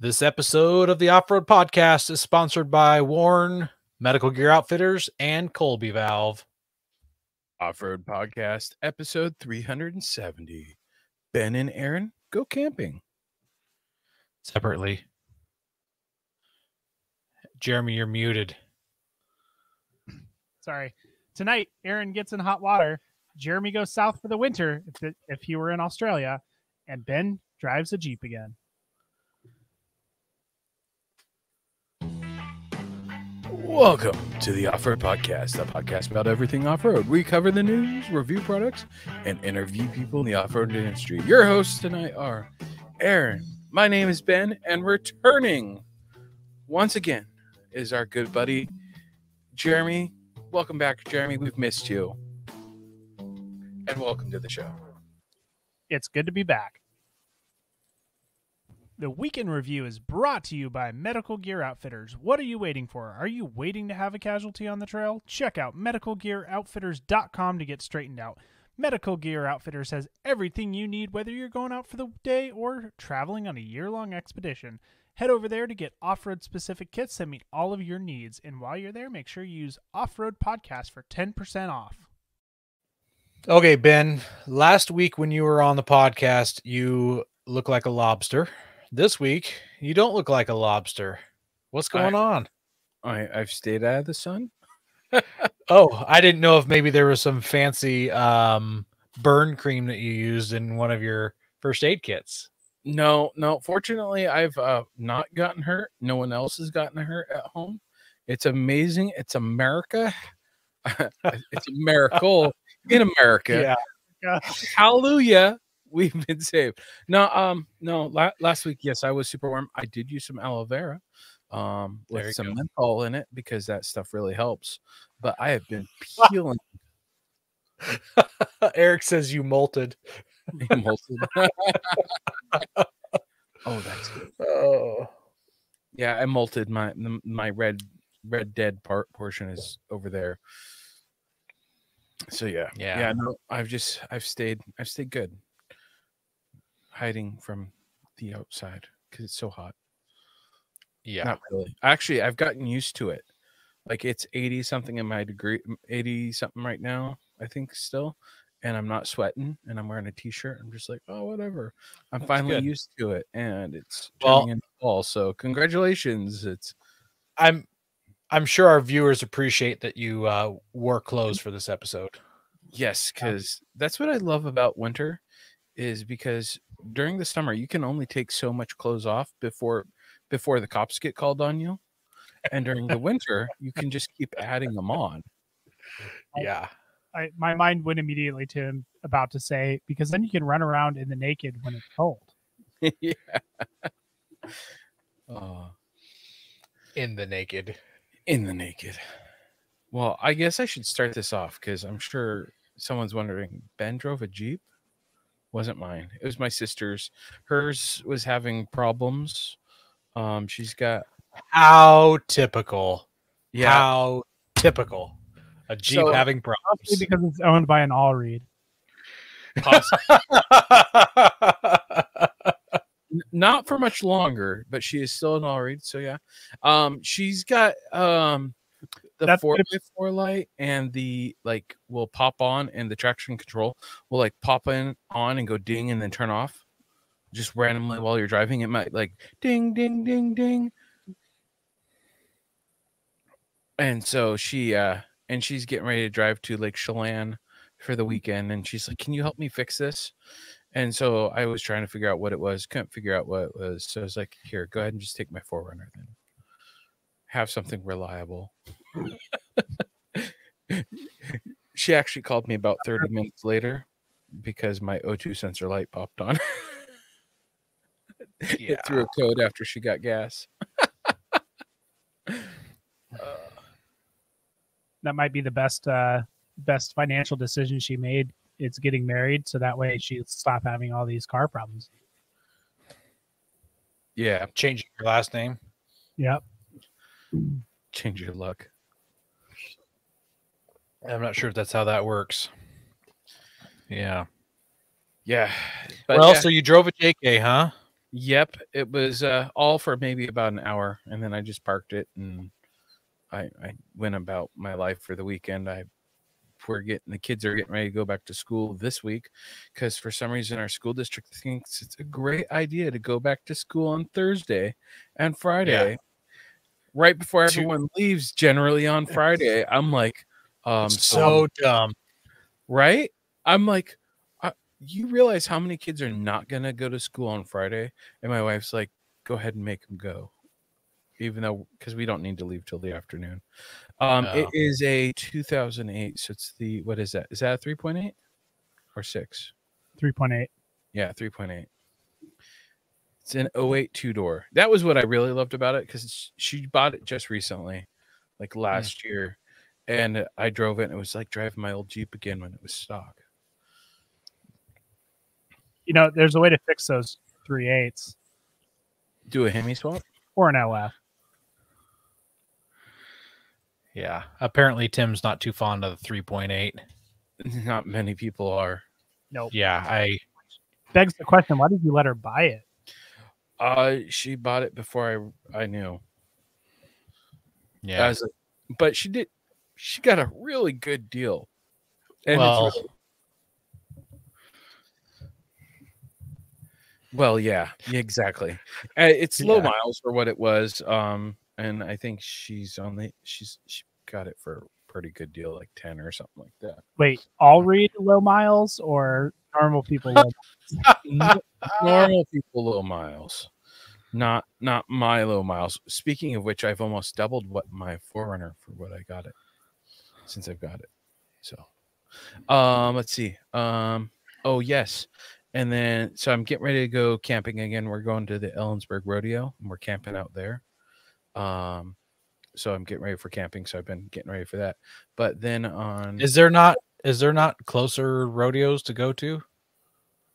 This episode of the Off-Road Podcast is sponsored by Warn, Medical Gear Outfitters, and Colby Valve. Off-Road Podcast, episode 370. Ben and Aaron go camping. Separately. Jeremy, you're muted. Sorry. Tonight, Aaron gets in hot water. Jeremy goes south for the winter if he were in Australia. And Ben drives a Jeep again. Welcome to the Off-Road Podcast, a podcast about everything off-road. We cover the news, review products, and interview people in the off-road industry. Your hosts tonight are Aaron. My name is Ben, and returning once again is our good buddy, Jeremy. Welcome back, Jeremy. We've missed you. And welcome to the show. It's good to be back. The Weekend Review is brought to you by Medical Gear Outfitters. What are you waiting for? Are you waiting to have a casualty on the trail? Check out medicalgearoutfitters.com to get straightened out. Medical Gear Outfitters has everything you need, whether you're going out for the day or traveling on a year-long expedition. Head over there to get off-road specific kits that meet all of your needs. And while you're there, make sure you use Off-Road Podcast for 10% off. Okay, Ben, last week when you were on the podcast, you look like a lobster. This week, you don't look like a lobster. What's going on? I've stayed out of the sun. Oh, I didn't know if maybe there was some fancy burn cream that you used in one of your first aid kits. No. Fortunately, I've not gotten hurt. No one else has gotten hurt at home. It's amazing. It's America. It's a miracle in America. Yeah. Hallelujah. We've been saved. No. Last week, yes, I was super warm. I did use some aloe vera with some menthol in it because that stuff really helps. But I have been peeling. Eric says you molted. You molted. Oh, that's good. Oh, yeah, I molted. My red dead portion is over there. So yeah. No, I've stayed good. Hiding from the outside because it's so hot. Yeah, not really. Actually, I've gotten used to it. Like it's 80 something in my degree, 80 something right now, I think still, and I'm not sweating, and I'm wearing a t-shirt. I'm just like, oh, whatever. I'm finally used to it, and it's turning into fall. So congratulations. I'm sure our viewers appreciate that you wore clothes for this episode. Yes, because that's what I love about winter. Is because during the summer you can only take so much clothes off before the cops get called on you, and during the winter you can just keep adding them on. Yeah, my mind went immediately to him about to say, because then you can run around in the naked when it's cold. Yeah. In the naked. Well, I guess I should start this off because I'm sure someone's wondering. Ben drove a Jeep. Wasn't mine. It was my sister's. Hers was having problems. She's got. How typical. Yeah. How typical. A Jeep having problems. Because it's owned by an Allreed. Not for much longer, but she is still an Allreed. So yeah. She's got the 4x4 light and the will pop on, and the traction control will pop on and go ding and then turn off just randomly while you're driving. It might ding ding ding ding. And so she's getting ready to drive to Lake Chelan for the weekend, and she's like, can you help me fix this? And so I was trying to figure out what it was, couldn't figure out what it was. So I was like, here, go ahead and just take my 4Runner then. Have something reliable. She actually called me about 30 minutes later because my O2 sensor light popped on. It threw a code after she got gas. That might be the best financial decision she made. It's getting married, so that way she'll stop having all these car problems. Yeah, changing your last name. Yep. Change your luck. I'm not sure if that's how that works. Yeah. Yeah. But so you drove a JK, huh? Yep, it was all for maybe about an hour, and then I just parked it and I went about my life for the weekend. The kids are getting ready to go back to school this week because for some reason our school district thinks it's a great idea to go back to school on Thursday and Friday, right before everyone leaves. Generally on Friday, I'm like, so dumb, right? I'm like, you realize how many kids are not gonna go to school on Friday? And my wife's like, go ahead and make them go, even though because we don't need to leave till the afternoon. It is a 2008, so it's the what is that? Is that a 3.8 or 6? 3.8. Yeah, 3.8. It's an 08 two-door. That was what I really loved about it because she bought it just recently, like last year, and I drove it, and it was like driving my old Jeep again when it was stock. You know, there's a way to fix those 3.8s. Do a Hemi swap or an LF. Yeah, apparently Tim's not too fond of the 3.8. Not many people are. Nope. Yeah, begs the question: why did you let her buy it? She bought it before I knew. Yeah, but she did. She got a really good deal. And well, it's really, well, yeah, exactly. It's low miles for what it was. And I think she got it for a pretty good deal, like 10 or something like that. Wait, all read low miles or normal people low miles? Normal people low miles. Not my low miles. Speaking of which, I've almost doubled what my 4Runner for what I got it since I've got it. So let's see. Oh yes. And then so I'm getting ready to go camping again. We're going to the Ellensburg Rodeo and we're camping out there. So I'm getting ready for camping. So I've been getting ready for that. But then is there not closer rodeos to go to?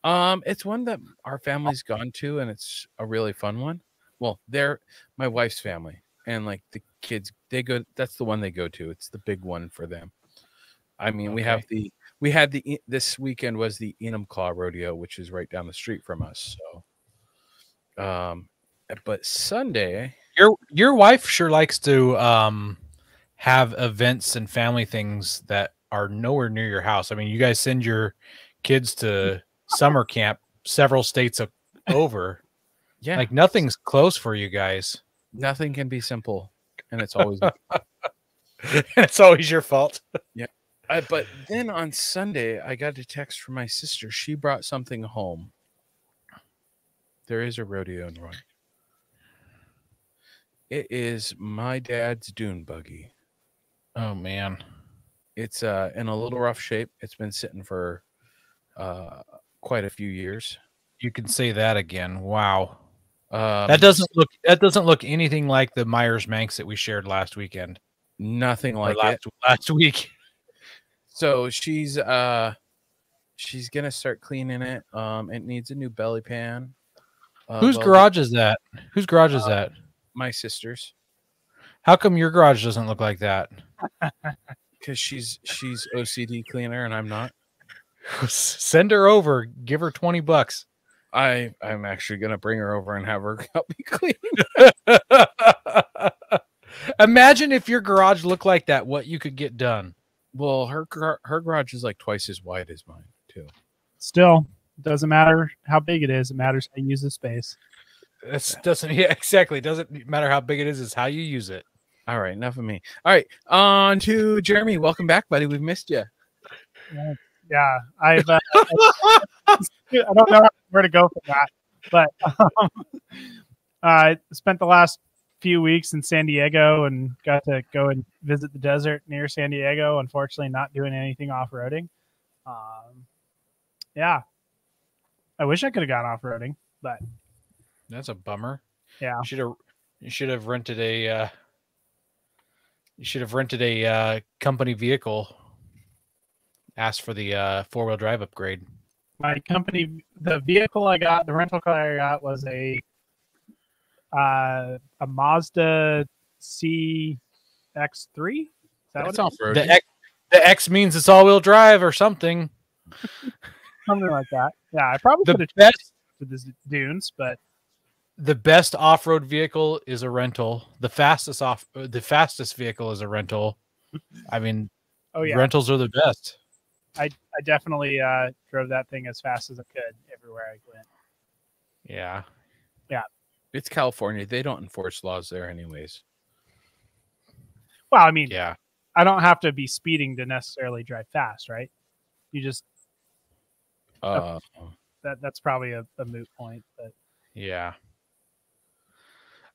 It's one that our family's gone to, and it's a really fun one. Well, they're my wife's family, and like the kids, they go. That's the one they go to. It's the big one for them. I mean, okay. This weekend was the Enumclaw Rodeo, which is right down the street from us. So, but Sunday, your wife sure likes to have events and family things that are nowhere near your house. I mean, you guys send your kids to summer camp several states over. Yeah, like nothing's close for you guys. Nothing can be simple, and it's always it's always your fault. Yeah. But then on Sunday, I got a text from my sister. She brought something home. There is a rodeo in Roy. It is my dad's dune buggy. Oh man, it's in a little rough shape. It's been sitting for quite a few years. You can say that again. Wow. That doesn't look anything like the Myers Manx that we shared last weekend. Nothing like last week. So she's gonna start cleaning it. It needs a new belly pan. Whose garage is that? Whose garage is that? My sister's. How come your garage doesn't look like that? Because she's OCD cleaner and I'm not. Send her over. Give her $20. I'm actually gonna bring her over and have her help me clean. Imagine if your garage looked like that, what you could get done. Well, her garage is like twice as wide as mine too. Still, it doesn't matter how big it is. It matters how you use the space. Exactly. It doesn't matter how big it is. It's how you use it. All right, enough of me. All right, on to Jeremy. Welcome back, buddy. We've missed you. Yeah, I don't know where to go for that, but I spent the last few weeks in San Diego and got to go and visit the desert near San Diego. Unfortunately, not doing anything off-roading. Yeah, I wish I could have gone off-roading, but that's a bummer. Yeah, you should have rented a company vehicle. Asked for the 4-wheel drive upgrade. My company, the vehicle I got, the rental car I got was a Mazda CX-3. That's off-road. The X means it's all-wheel drive or something. Something like that. Yeah, I probably could have best for the dunes, but The best off-road vehicle is a rental. The fastest vehicle is a rental. I mean, Oh yeah, rentals are the best. I definitely drove that thing as fast as I could everywhere I went. Yeah. It's California. They don't enforce laws there anyways. Well, I mean, Yeah. I don't have to be speeding to necessarily drive fast, right? You just that's probably a moot point, but Yeah.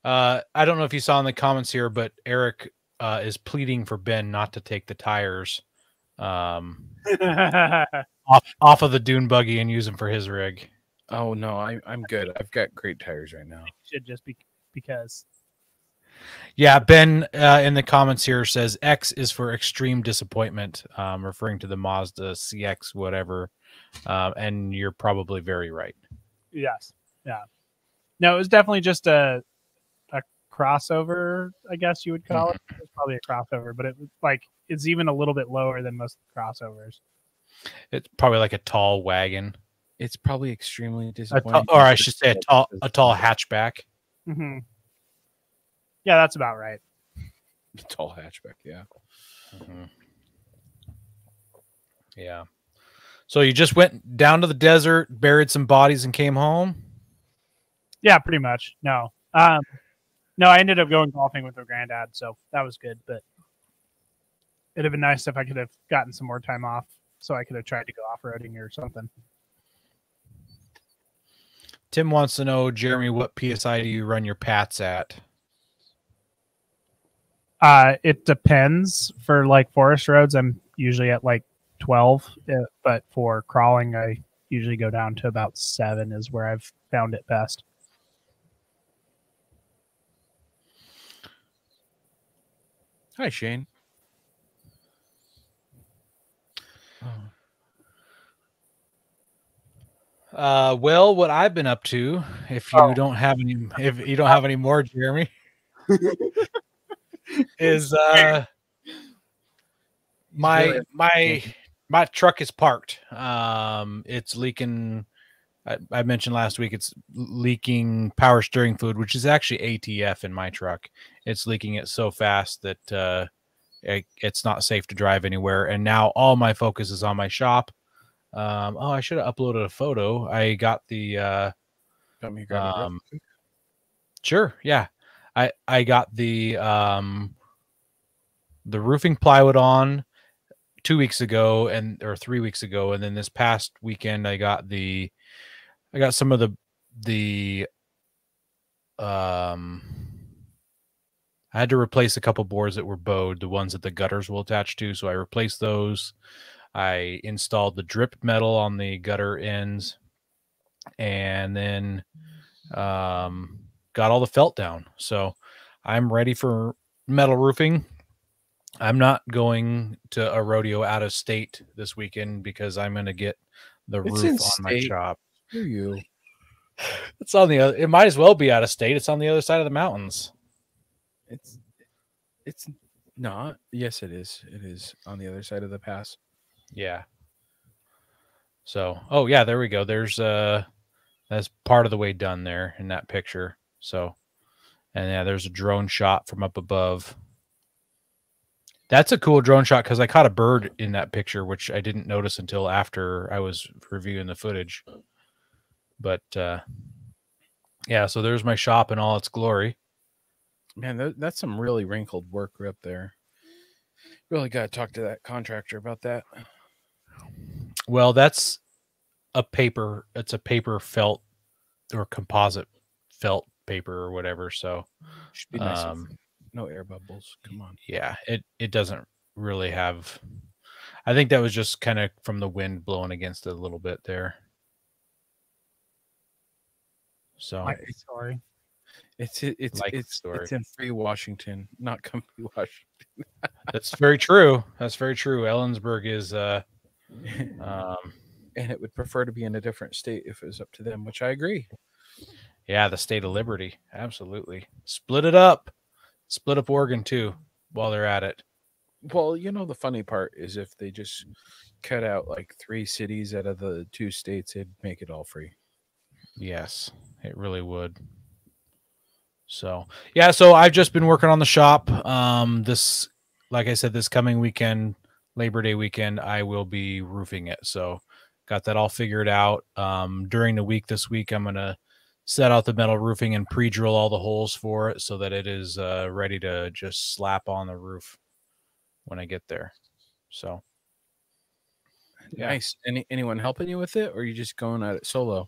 I don't know if you saw in the comments here, but Eric is pleading for Ben not to take the tires off of the dune buggy and use them for his rig. Oh no, I'm good. I've got great tires right now. should just be because. Yeah, Ben in the comments here says X is for extreme disappointment, referring to the Mazda CX whatever, and you're probably very right. Yes. Yeah. No, it was definitely just a crossover, I guess you would call it. It was probably a crossover, but it was like it's even a little bit lower than most crossovers. It's probably like a tall wagon, It's probably extremely disappointing. or I should say a tall hatchback. Mm-hmm. Yeah, that's about right. Tall hatchback, yeah. Mm-hmm. Yeah. So you just went down to the desert, buried some bodies, and came home? Yeah, pretty much. No. No, I ended up going golfing with my granddad, so that was good. But it'd have been nice if I could have gotten some more time off, so I could have tried to go off-roading or something. Tim wants to know, Jeremy, what PSI do you run your Pats at? It depends. For like forest roads, I'm usually at like 12, but for crawling, I usually go down to about 7 is where I've found it best. Hi, Shane. Well, what I've been up to, if you don't have any more, Jeremy, is my truck is parked. It's leaking. I mentioned last week it's leaking power steering fluid, which is actually ATF in my truck. It's leaking it so fast that it's not safe to drive anywhere. And now all my focus is on my shop. I should have uploaded a photo. I got the sure, yeah. I got the roofing plywood on 2 weeks ago or 3 weeks ago, and then this past weekend I got some of the I had to replace a couple boards that were bowed, the ones that the gutters will attach to, so I replaced those. I installed the drip metal on the gutter ends, and then got all the felt down. So I'm ready for metal roofing. I'm not going to a rodeo out of state this weekend because I'm going to get the roof on my shop. Who are you? It's on the other. It might as well be out of state. It's on the other side of the mountains. It's not. Yes, it is. It is on the other side of the pass. Yeah. So, oh yeah, there we go. There's that's part of the way done there in that picture. So, and yeah, there's a drone shot from up above. That's a cool drone shot because I caught a bird in that picture, which I didn't notice until after I was reviewing the footage. But yeah, so there's my shop in all its glory. Man, that's some really wrinkled work up there. Really got to talk to that contractor about that. Well, that's a paper. It's a paper felt or composite felt paper or whatever. So should be nice. No air bubbles. Come on. Yeah, it doesn't really have. I think that was just kind of from the wind blowing against it a little bit there. So sorry. It's in Free Washington, not Comfy Washington. That's very true. That's very true. Ellensburg is and it would prefer to be in a different state if it was up to them, which I agree. Yeah, the state of liberty. Absolutely. Split it up. Split up Oregon too while they're at it. Well, you know, the funny part is if they just cut out like 3 cities out of the 2 states, it'd make it all free. Yes, it really would. So yeah, so I've just been working on the shop. This, like I said, this coming weekend, Labor Day weekend, I will be roofing it. So got that all figured out. During the week this week, I'm gonna set out the metal roofing and pre-drill all the holes for it so that it is ready to just slap on the roof when I get there. So yeah. Nice. Anyone helping you with it, or are you just going at it solo?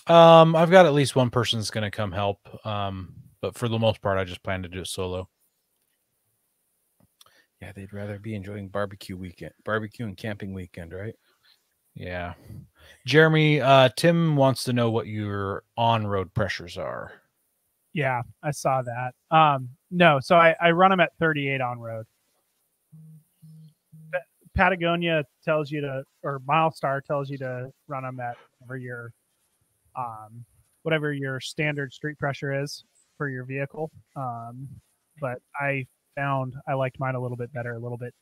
I've got at least one person that's going to come help. But for the most part, I just plan to do it solo. Yeah, they'd rather be enjoying barbecue and camping weekend, right? Yeah. Jeremy, Tim wants to know what your on-road pressures are. Yeah, I saw that. No, so I run them at 38 on road. Patagonia tells you to, or Milestar tells you to run them at whatever your standard street pressure is for your vehicle. But I found I liked mine a little bit better, a little bit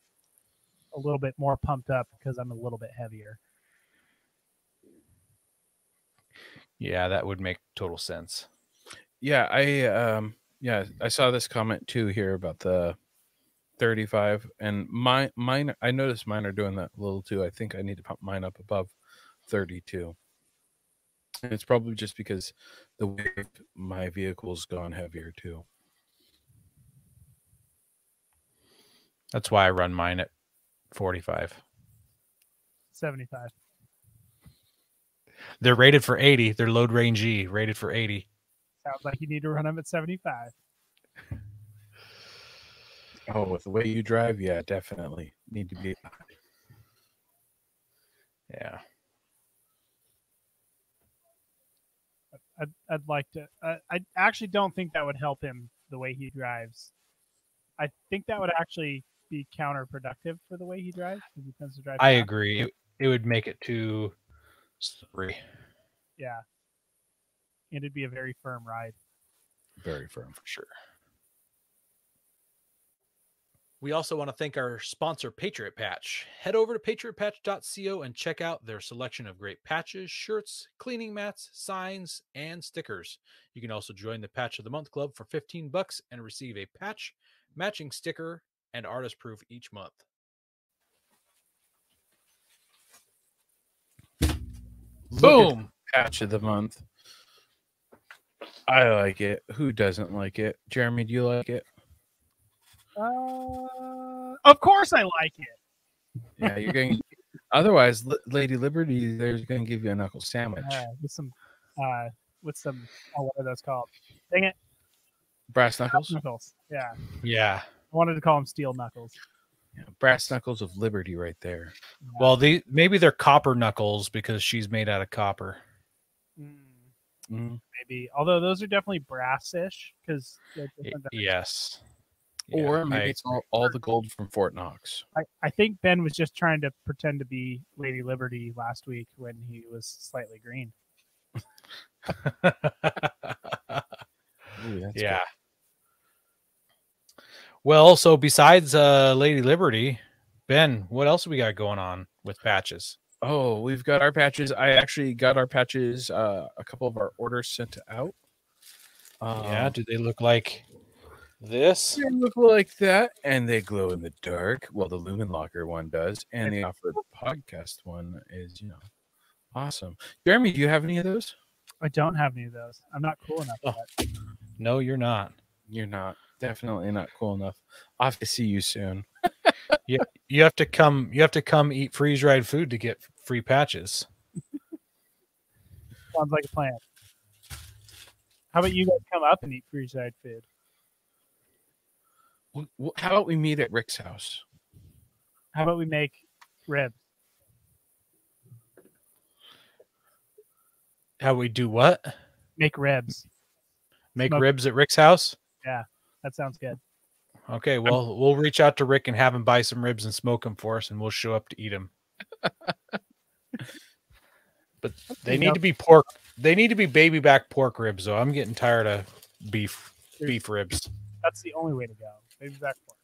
more pumped up because I'm a little bit heavier. Yeah, that would make total sense. Yeah, I saw this comment too here about the 35, and mine. I noticed mine are doing that a little too. I think I need to pump mine up above 32. And it's probably just because the weight of my vehicle's gone heavier too. That's why I run mine at 45. 75. They're rated for 80. They're load range E, rated for 80. Sounds like you need to run them at 75. Oh, with the way you drive, yeah, definitely need to be. Yeah. I'd like to. I actually don't think that would help him the way he drives. I think that would actually be counterproductive for the way he drives. He tends to drive I fast. agree. It would make it too slippery. Yeah. And it'd be a very firm ride. Very firm. For sure. We also want to thank our sponsor, Patriot Patch. Head over to patriotpatch.co and check out their selection of great patches, shirts, cleaning mats, signs, and stickers. You can also join the Patch of the Month Club for $15 and receive a patch, matching sticker, and artist proof each month. Boom! Patch of the month. I like it. Who doesn't like it? Jeremy, do you like it? Of course I like it. Yeah, you're going. Otherwise, Lady Liberty, they're going to give you a knuckle sandwich with some. Oh, what are those called? Dang it! brass knuckles. Knuckles. Yeah. Yeah. I wanted to call them steel knuckles. Yeah, brass knuckles of liberty, right there. Yeah. Well, maybe they're copper knuckles because she's made out of copper. Maybe, although those are definitely brassish because yes. Or Yeah, maybe it's all the gold from Fort Knox. I think Ben was just trying to pretend to be Lady Liberty last week when he was slightly green. Ooh, yeah. Good. Well, so besides Lady Liberty, Ben, what else we got going on with patches? Oh, we've got our patches. I actually got our patches, a couple of our orders sent out. Yeah, do they look like this? They look like that, and they glow in the dark. Well, the Lumen Locker one does, and the Offer Podcast one is, awesome. Jeremy, do you have any of those? I don't have any of those. I'm not cool enough for that. No, you're not. You're not. Definitely not cool enough. I'll have to see you soon. You have to come eat freeze-dried food to get free patches. Sounds like a plan. How about you guys come up and eat freeze-dried food? How about we meet at Rick's house? How about we make ribs? How we do what? Make ribs. Make Smoke. ribs at Rick's house? Yeah, that sounds good. Okay, well, we'll reach out to Rick and have him buy some ribs and smoke them for us, and we'll show up to eat them. But they need to be pork. They need to be baby back pork ribs, though. I'm getting tired of beef ribs. That's the only way to go. Baby back pork.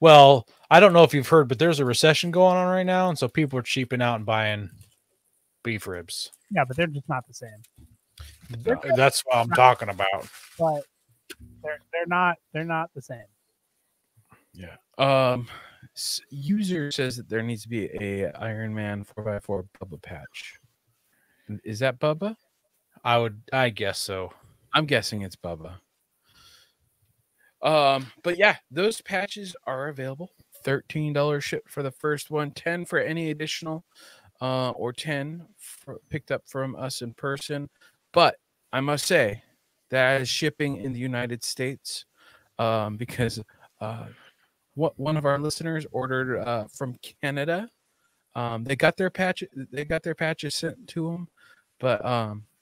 Well, I don't know if you've heard, but there's a recession going on right now, and so people are cheaping out and buying beef ribs. Yeah, but they're just not the same. That's what I'm talking about. but they're not the same. Yeah. User says that there needs to be a Iron Man 4x4 Bubba patch. Is that Bubba? I guess so. I'm guessing it's Bubba. But yeah, those patches are available. $13 ship for the first one, 10 for any additional, or 10 picked up from us in person. But I must say that is shipping in the United States, because one of our listeners ordered from Canada. They got their patches sent to them, but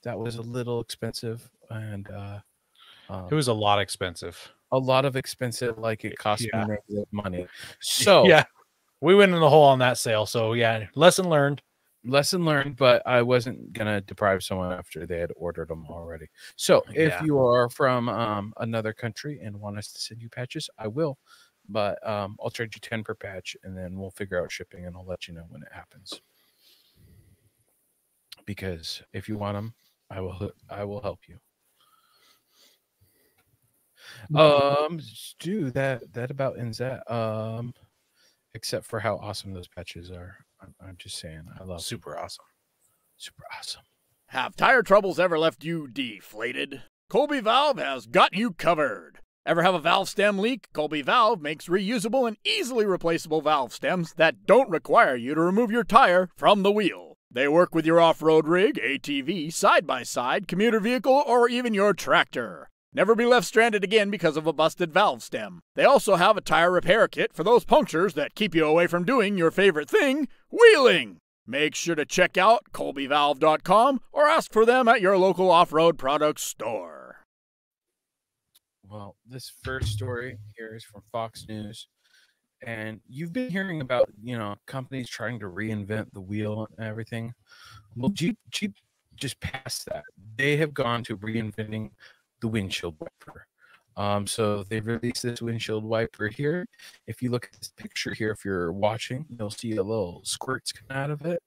that was a little expensive, and It was a lot expensive. a lot of expensive, like it cost me negative money. So yeah, we went in the hole on that sale. So yeah, lesson learned. But I wasn't gonna deprive someone after they had ordered them already. So if you are from another country and want us to send you patches, I will, but I'll charge you 10 per patch, and then we'll figure out shipping, and I'll let you know when it happens. Because if you want them, I will help you. Stu, that about ends that. Except for how awesome those patches are. I'm just saying, I love Super awesome. Super awesome. Have tire troubles ever left you deflated? Colby Valve has got you covered. Ever have a valve stem leak? Colby Valve makes reusable and easily replaceable valve stems that don't require you to remove your tire from the wheel. They work with your off-road rig, ATV, side-by-side, commuter vehicle, or even your tractor. Never be left stranded again because of a busted valve stem. They also have a tire repair kit for those punctures that keep you away from doing your favorite thing, wheeling. Make sure to check out colbyvalve.com or ask for them at your local off-road products store. Well, this first story here is from Fox News. And you've been hearing about, companies trying to reinvent the wheel and everything. Well, Jeep just passed that. They have gone to reinventing the windshield wiper. So they've released this windshield wiper here. If you look at this picture here, if you're watching, you'll see a little squirts come out of it.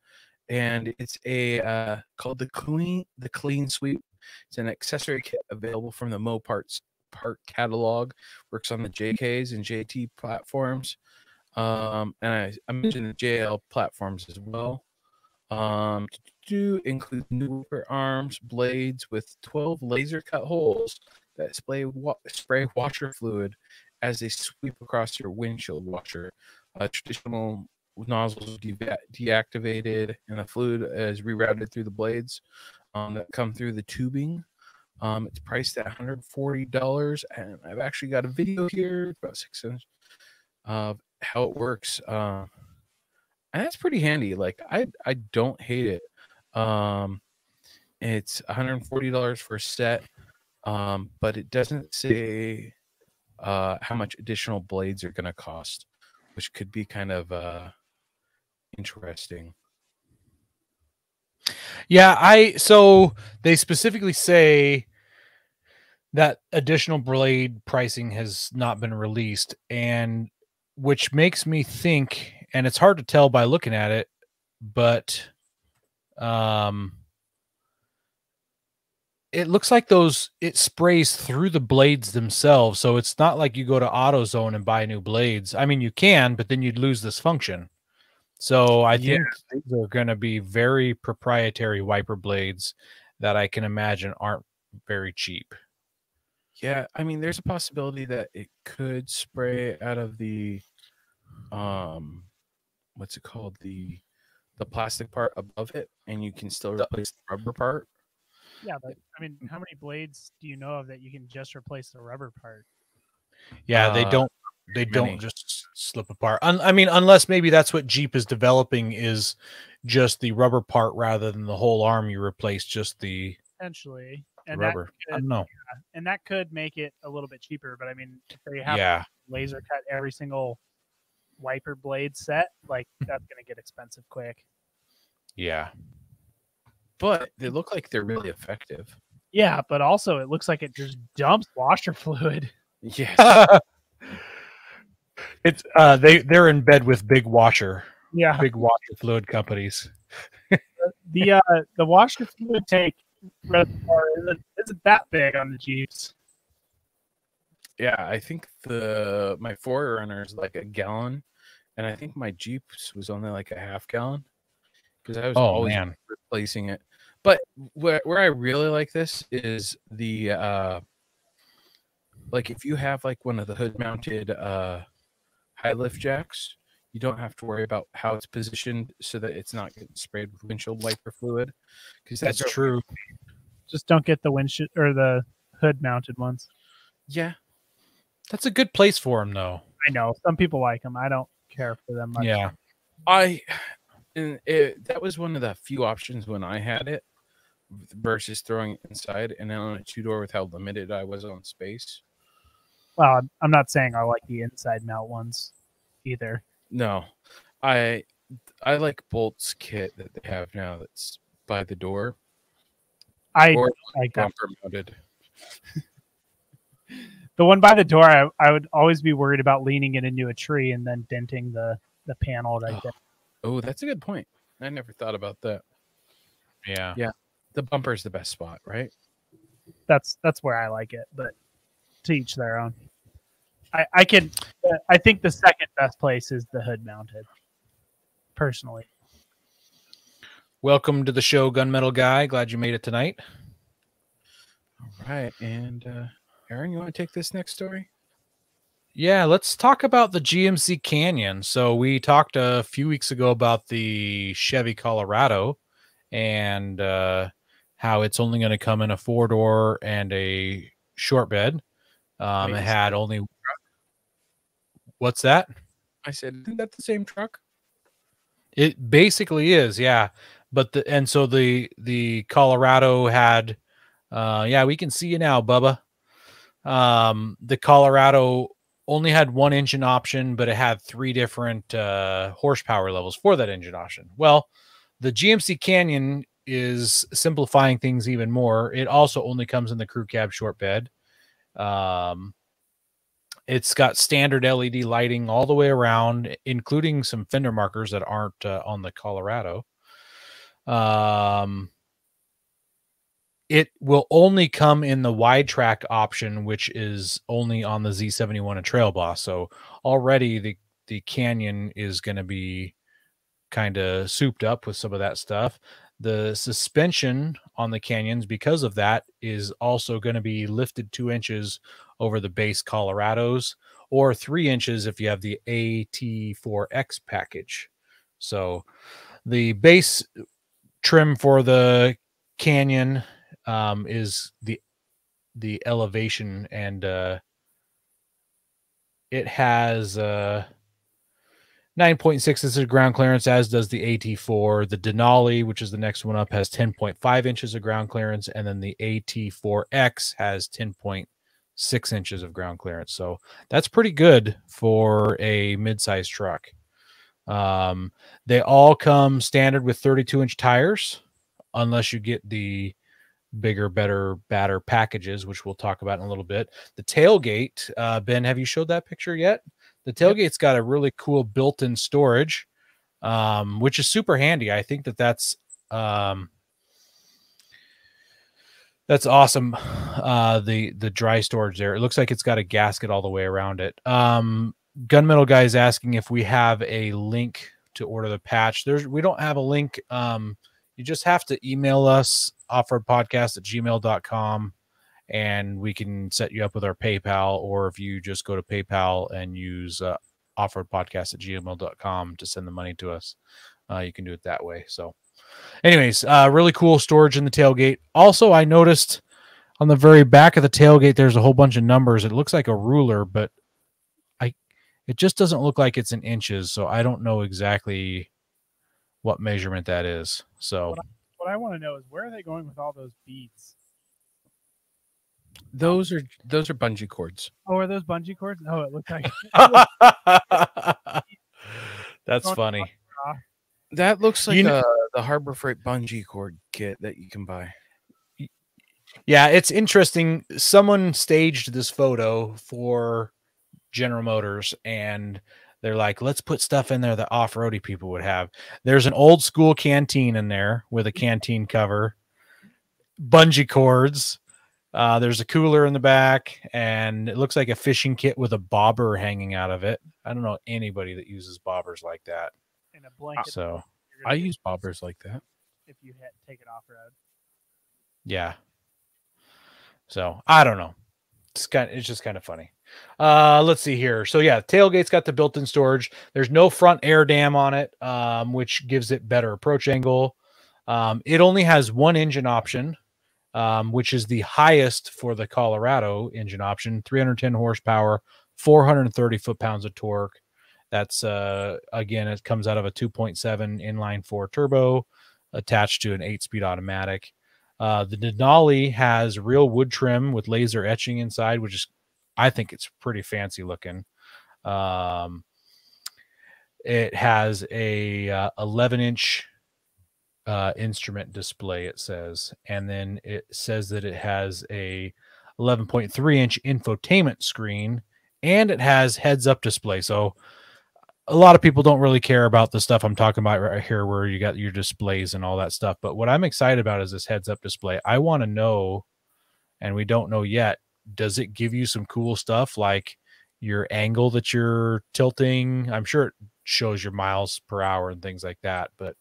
And it's a called the Clean Sweep. It's an accessory kit available from the Mopar part catalog. Works on the JKs and JT platforms. And I mentioned the JL platforms as well. To include new wiper arms, blades with 12 laser cut holes that spray washer fluid as they sweep across your windshield washer. Traditional nozzles deactivated, and the fluid is rerouted through the blades that come through the tubing. It's priced at $140, and I've actually got a video here, about 6 inches, of how it works. And that's pretty handy. Like I don't hate it. It's $140 for a set, but it doesn't say how much additional blades are going to cost, which could be kind of interesting. Yeah, so they specifically say that additional blade pricing has not been released, and which makes me think, and it's hard to tell by looking at it, but it looks like it sprays through the blades themselves. So it's not like you go to AutoZone and buy new blades. I mean, you can, but then you'd lose this function. So I think these are going to be very proprietary wiper blades that I can imagine aren't very cheap. Yeah, I mean, there's a possibility that it could spray out of the what's it called, the plastic part above it, and you can still replace the rubber part. Yeah, but I mean, how many blades do you know of that you can just replace the rubber part? Yeah, they don't just slip apart. I mean, unless maybe that's what Jeep is developing, is just the rubber part rather than the whole arm. You replace just the potentially and rubber. I don't know. Yeah, and that could make it a little bit cheaper. But I mean, if they have laser cut every single wiper blade set, like that's going to get expensive quick. Yeah. But they look like they're really effective. Yeah, but also it looks like it just dumps washer fluid. Yes. It's they're in bed with big washer fluid companies. The washer fluid tank reservoir isn't that big on the Jeeps. Yeah, I think my Forerunner is like a gallon, and I think my Jeeps was only like a half gallon because I was always replacing it. But where I really like this is the like if you have like one of the hood mounted high lift jacks, you don't have to worry about how it's positioned so that it's not getting sprayed with windshield wiper fluid. Because that's true. Just don't get the windshield or the hood mounted ones. Yeah, that's a good place for them, though. I know some people like them. I don't care for them much. Yeah, that was one of the few options when I had it versus throwing it inside. And then on a 2-door with how limited I was on space. Well, I'm not saying I like the inside mount ones either. No, I like Bolt's kit that they have now. That's by the door. I like that. Bumper mounted. The one by the door, I would always be worried about leaning it into a tree and then denting the panel right there. Oh, that's a good point. I never thought about that. Yeah. The bumper is the best spot, right? That's where I like it, but to each their own. I think the second best place is the hood mounted, personally. Welcome to the show, Gunmetal Guy. Glad you made it tonight. All right. And Aaron, you want to take this next story? Yeah, let's talk about the GMC Canyon. So we talked a few weeks ago about the Chevy Colorado and how it's only going to come in a 4-door and a short bed. It had only... What's that? I said, isn't that the same truck? It basically is, yeah. But the Colorado had, we can see you now, Bubba. The Colorado only had one engine option, but it had 3 different horsepower levels for that engine option. Well, the GMC Canyon is simplifying things even more. It also only comes in the crew cab short bed. It's got standard LED lighting all the way around, including some fender markers that aren't on the Colorado. It will only come in the wide track option, which is only on the Z71 and Trail Boss. So already the Canyon is going to be kind of souped up with some of that stuff. The suspension on the Canyons, because of that, is also going to be lifted 2 inches over the base Colorados, or 3 inches if you have the AT4X package. So the base trim for the Canyon is the elevation, and it has 9.6 inches of ground clearance, as does the AT4. The Denali, which is the next one up, has 10.5 inches of ground clearance, and then the AT4X has 10.6 inches of ground clearance. So that's pretty good for a mid-size truck. They all come standard with 32-inch tires, unless you get the bigger, better, badder packages, which we'll talk about in a little bit. The tailgate, Ben, have you showed that picture yet? The tailgate's got a really cool built-in storage, which is super handy. I think that's awesome. The dry storage there. It looks like it's got a gasket all the way around it. Gunmetal Guy is asking if we have a link to order the patch. We don't have a link. You just have to email us, offroadpodcast@gmail.com. and we can set you up with our PayPal, or if you just go to PayPal and use offroadpodcast@gmail.com to send the money to us, you can do it that way. So anyways, really cool storage in the tailgate. Also, I noticed on the very back of the tailgate, there's a whole bunch of numbers. It looks like a ruler, but it just doesn't look like it's in inches. So I don't know exactly what measurement that is. So what I want to know is, where are they going with all those beads? Those are bungee cords. Oh, are those bungee cords? No, it looks like that's funny. That looks like the Harbor Freight bungee cord kit that you can buy. Yeah, it's interesting. Someone staged this photo for General Motors, and they're like, let's put stuff in there that off-roady people would have. There's an old school canteen in there with a canteen cover. bungee cords. There's a cooler in the back, and it looks like a fishing kit with a bobber hanging out of it. I don't know anybody that uses bobbers like that. And a blanket. So I use bobbers like that. If you take it off road. yeah. So I don't know. It's just kind of funny. Let's see here. So yeah, tailgate's got the built-in storage. There's no front air dam on it, which gives it better approach angle. It only has one engine option, which is the highest for the Colorado engine option, 310 horsepower, 430 foot-pounds of torque. That's again, it comes out of a 2.7 inline four turbo attached to an 8-speed automatic. The Denali has real wood trim with laser etching inside, which is, I think it's pretty fancy looking. It has a 11-inch instrument display, it says, and then it says that it has a 11.3-inch infotainment screen, and it has heads-up display. So a lot of people don't really care about the stuff I'm talking about right here, where you got your displays and all that stuff. But what I'm excited about is this heads-up display. I want to know, and we don't know yet, does it give you some cool stuff like your angle that you're tilting? I'm sure it shows your miles per hour and things like that, but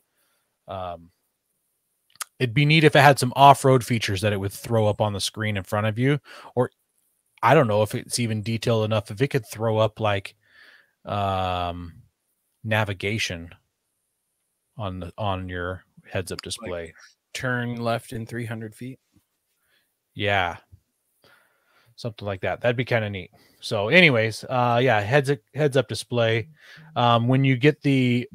it'd be neat if it had some off-road features that it would throw up on the screen in front of you. Or I don't know if it's even detailed enough. If it could throw up like navigation on your heads-up display, like turn left in 300 feet. Yeah, something like that. That'd be kind of neat. So anyways, yeah, heads-up display. When you get the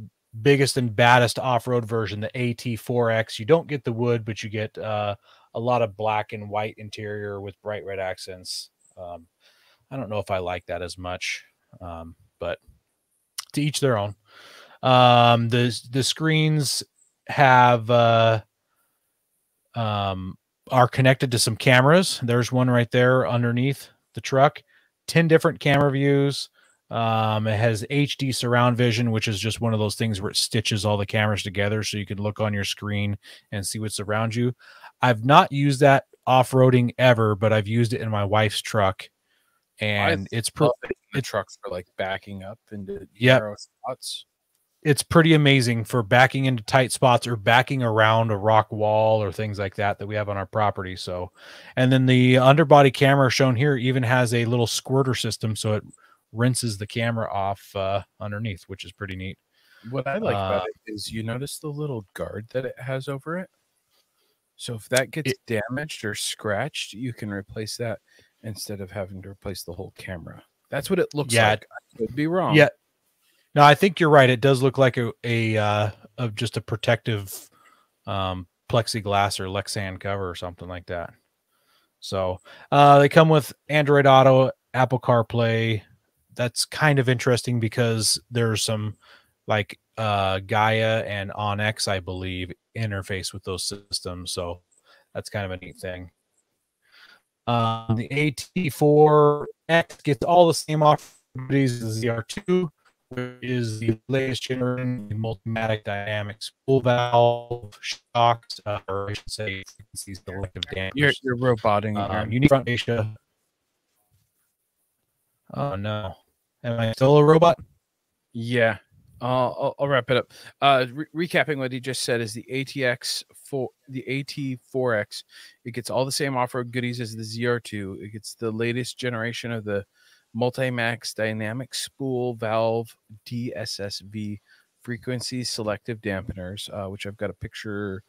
biggest and baddest off-road version, the AT4X, you don't get the wood, but you get a lot of black and white interior with bright red accents. I don't know if I like that as much, but to each their own. The screens have are connected to some cameras. There's one right there underneath the truck. 10 different camera views. It has HD surround vision, which is just one of those things where it stitches all the cameras together so you can look on your screen and see what's around you. I've not used that off-roading ever, but I've used it in my wife's truck, and it's trucks for like backing up into Yep. narrow spots. It's pretty amazing for backing into tight spots or backing around a rock wall or things like that we have on our property. So, and then the underbody camera shown here even has a little squirter system, so it rinses the camera off underneath, which is pretty neat. What I like about it is you notice the little guard that it has over it. So if that gets damaged or scratched, you can replace that instead of having to replace the whole camera. That's what it looks like. I could be wrong. Yeah. No, I think you're right. It does look like a just a protective plexiglass or Lexan cover or something like that. So they come with Android Auto, Apple CarPlay. That's kind of interesting because there's some like Gaia and OnX, I believe, interface with those systems. So that's kind of a neat thing. The AT4X gets all the same opportunities as the ZR2, which is the latest generation Multimatic Dynamic Spool Valve, shocks, or I should say frequencies, selective dampers. You're roboting. Unique front fascia. Oh no. Am I still a robot? Yeah. I'll wrap it up. Recapping what he just said is the AT4X. It gets all the same off-road goodies as the ZR2. It gets the latest generation of the Multimax Dynamic Spool Valve DSSV frequency selective dampeners, which I've got a picture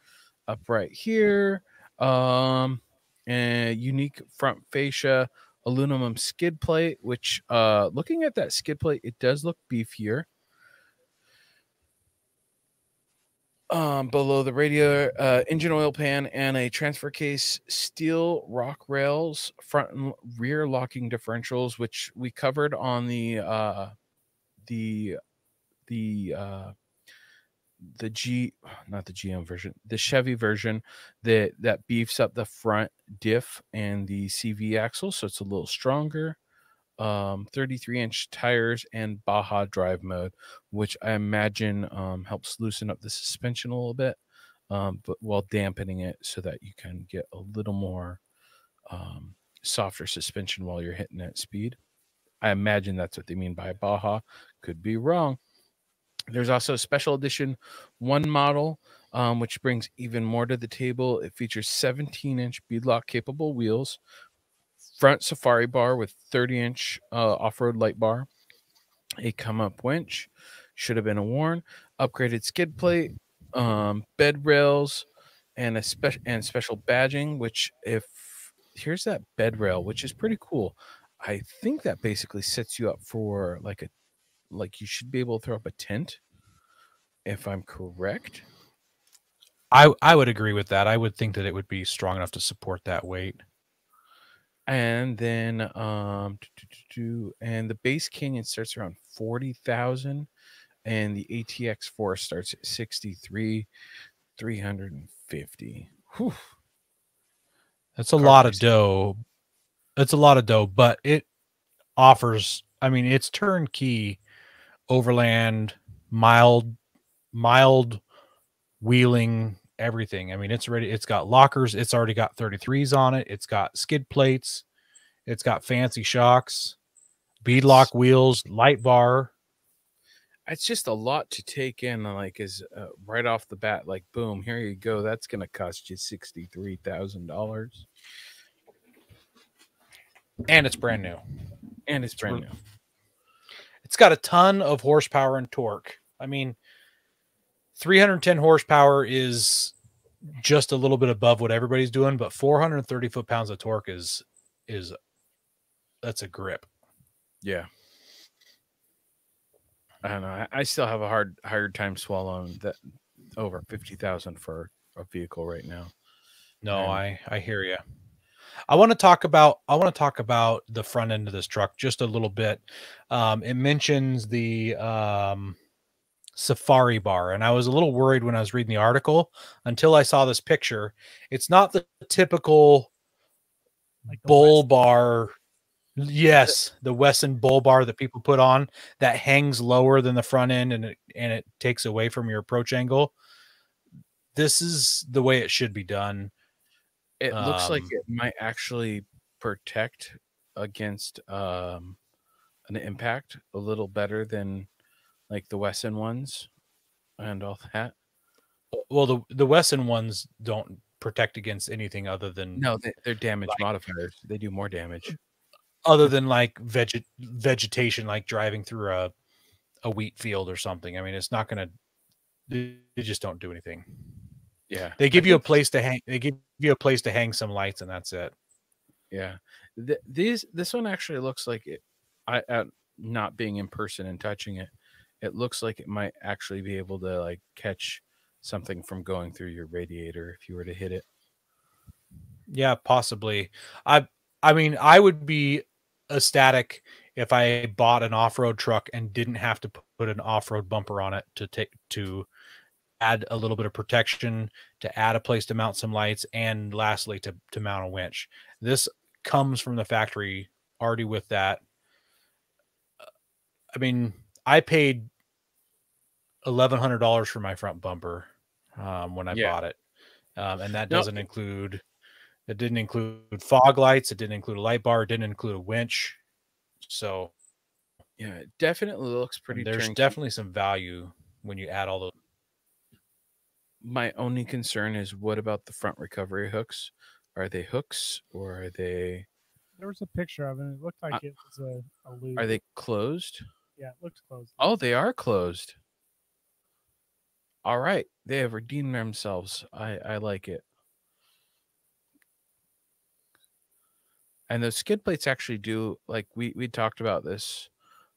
up right here. And unique front fascia aluminum skid plate, which looking at that skid plate, it does look beefier. Below the radiator, engine oil pan, and a transfer case, steel rock rails, front and rear locking differentials, which we covered on the Chevy version that beefs up the front diff and the CV axle, so it's a little stronger. 33-inch tires and Baja drive mode, which I imagine helps loosen up the suspension a little bit. but while dampening it so that you can get a little more softer suspension while you're hitting that speed. I imagine that's what they mean by Baja. Could be wrong. There's also a special edition 1 model, which brings even more to the table. It features 17-inch beadlock capable wheels, front safari bar with 30-inch off-road light bar, a come-up winch, should have been worn, upgraded skid plate, bed rails, and special badging. Which, if here's that bed rail, which is pretty cool. I think that basically sets you up for like you should be able to throw up a tent, if I'm correct. I would agree with that. I would think that it would be strong enough to support that weight. And then and the base Canyon starts around 40,000, and the ATX 4 starts at 63,350. Whew. That's a lot of dough. It's a lot of dough, but it offers, I mean, it's turnkey overland, mild wheeling, everything. I mean, it's ready. It's got lockers. It's already got 33s on it. It's got skid plates. It's got fancy shocks, beadlock wheels, light bar. It's just a lot to take in, like, is right off the bat, like, boom, here you go. That's going to cost you $63,000. And it's brand new. It's brand new. It's got a ton of horsepower and torque. I mean, 310 horsepower is just a little bit above what everybody's doing, but 430 foot-pounds of torque is that's a grip. Yeah. I don't know. I still have a hard time swallowing that over 50,000 for a vehicle right now. No, I hear you. I want to talk about the front end of this truck just a little bit. It mentions the safari bar, and I was a little worried when I was reading the article until I saw this picture. It's not the typical bull bar. Yes, the Wesson bull bar that people put on that hangs lower than the front end, and it takes away from your approach angle. This is the way it should be done. It looks like it might actually protect against an impact a little better than like the Wesson ones and all that. Well, the Wesson ones don't protect against anything other than they're damage modifiers. They do more damage. Other than like vegetation, like driving through a wheat field or something. I mean, it's not going to. They just don't do anything. Yeah, they give you a place to hang. They give you a place to hang some lights, and that's it. Yeah, this one actually looks like it. Not being in person and touching it, it looks like it might actually be able to like catch something from going through your radiator if you were to hit it. Yeah, possibly. I mean, I would be ecstatic if I bought an off-road truck and didn't have to put an off-road bumper on it to add a little bit of protection, to add a place to mount some lights, and lastly to mount a winch. This comes from the factory already with that. I mean, I paid $1,100 for my front bumper when I bought it, and that doesn't include. It didn't include fog lights. It didn't include a light bar. It didn't include a winch. So, yeah, it definitely looks pretty. There's definitely some value when you add all those. My only concern is, what about the front recovery hooks? Are they hooks or are they? There was a picture of it. It looked like it was a loop. Are they closed? Yeah, it looks closed. Oh, they are closed. All right, they have redeemed themselves. I like it. And those skid plates actually do, like we talked about this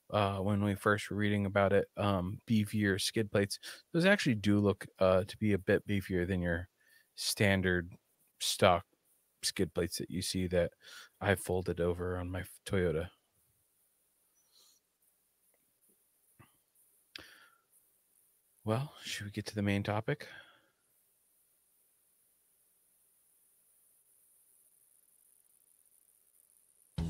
when we first were reading about it. Beefier skid plates. Those actually do look to be a bit beefier than your standard stock skid plates that you see that I folded over on my Toyota. Well, should we get to the main topic?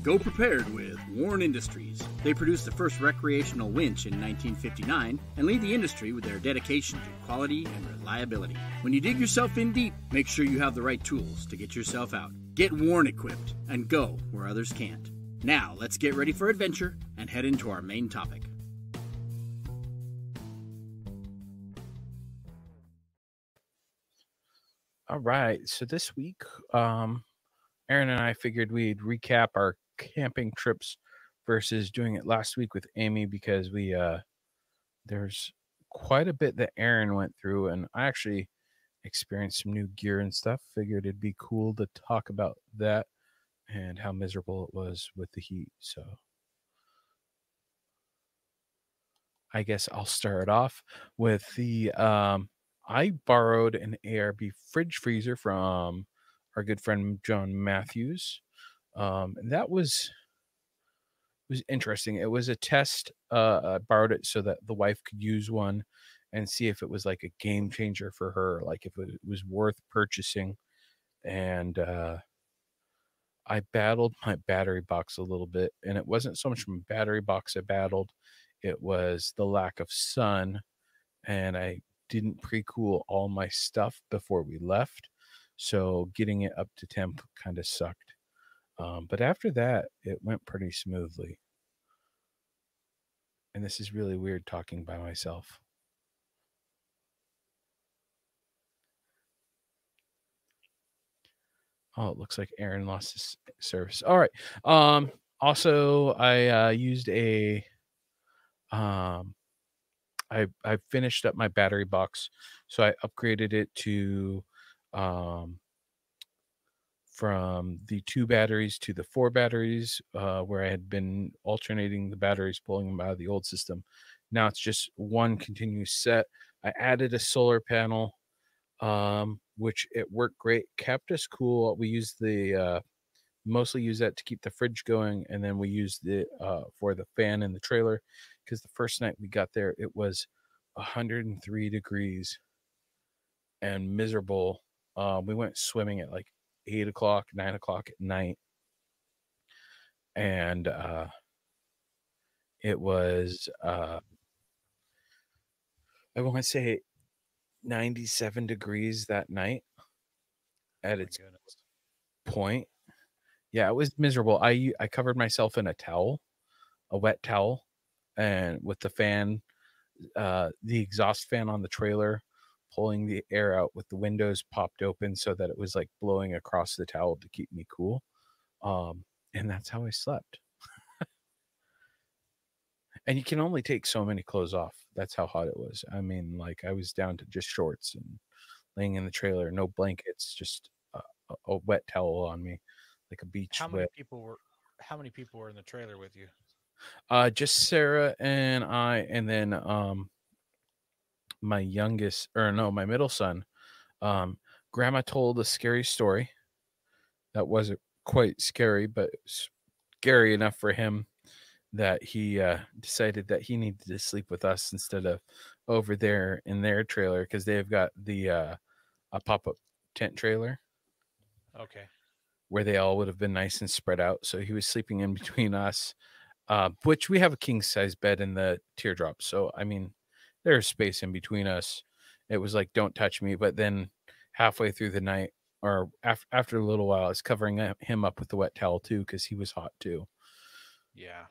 Go prepared with Warren Industries. They produced the first recreational winch in 1959 and lead the industry with their dedication to quality and reliability. When you dig yourself in deep, make sure you have the right tools to get yourself out. Get Warren equipped and go where others can't. Now, let's get ready for adventure and head into our main topic. All right. So this week, Aaron and I figured we'd recap our camping trips versus doing it last week with Amy because there's quite a bit that Aaron went through, and I actually experienced some new gear and stuff. Figured it'd be cool to talk about that and how miserable it was with the heat. So I guess I'll start off with the I borrowed an ARB fridge freezer from our good friend John Matthews. And that was interesting. It was a test. I borrowed it so that the wife could use one and see if it was like a game changer for her, like if it was worth purchasing. And I battled my battery box a little bit, and it wasn't so much my battery box I battled, it was the lack of sun, and I didn't pre-cool all my stuff before we left, so getting it up to temp kind of sucked. But after that, it went pretty smoothly. And this is really weird talking by myself. Oh, it looks like Aaron lost his service. All right. Also, I used a I finished up my battery box, so I upgraded it to from the 2 batteries to the 4 batteries, where I had been alternating the batteries, pulling them out of the old system. Now it's just one continuous set. I added a solar panel, which it worked great, kept us cool. We used the mostly use that to keep the fridge going, and then we used it for the fan in the trailer, because the first night we got there it was 103 degrees and miserable. We went swimming at like 8 o'clock, 9 o'clock at night, and it was I want to say 97 degrees that night at its point. Yeah, it was miserable. I covered myself in a towel, a wet towel, and with the fan, the exhaust fan on the trailer, pulling the air out with the windows popped open so that it was like blowing across the towel to keep me cool. And that's how I slept. And you can only take so many clothes off. That's how hot it was. I mean, like I was down to just shorts and laying in the trailer, no blankets, just a wet towel on me, like a beach. How many people were in the trailer with you? Just Sarah and I, and then my middle son. Grandma told a scary story that wasn't quite scary, but scary enough for him that he decided that he needed to sleep with us instead of over there in their trailer, because they've got the a pop-up tent trailer. Okay. Where they all would have been nice and spread out. So he was sleeping in between us, which we have a king size bed in the teardrop. So, I mean, there's space in between us. It was like, don't touch me. But then halfway through the night, or after a little while, I was covering him up with the wet towel too, because he was hot too. Yeah.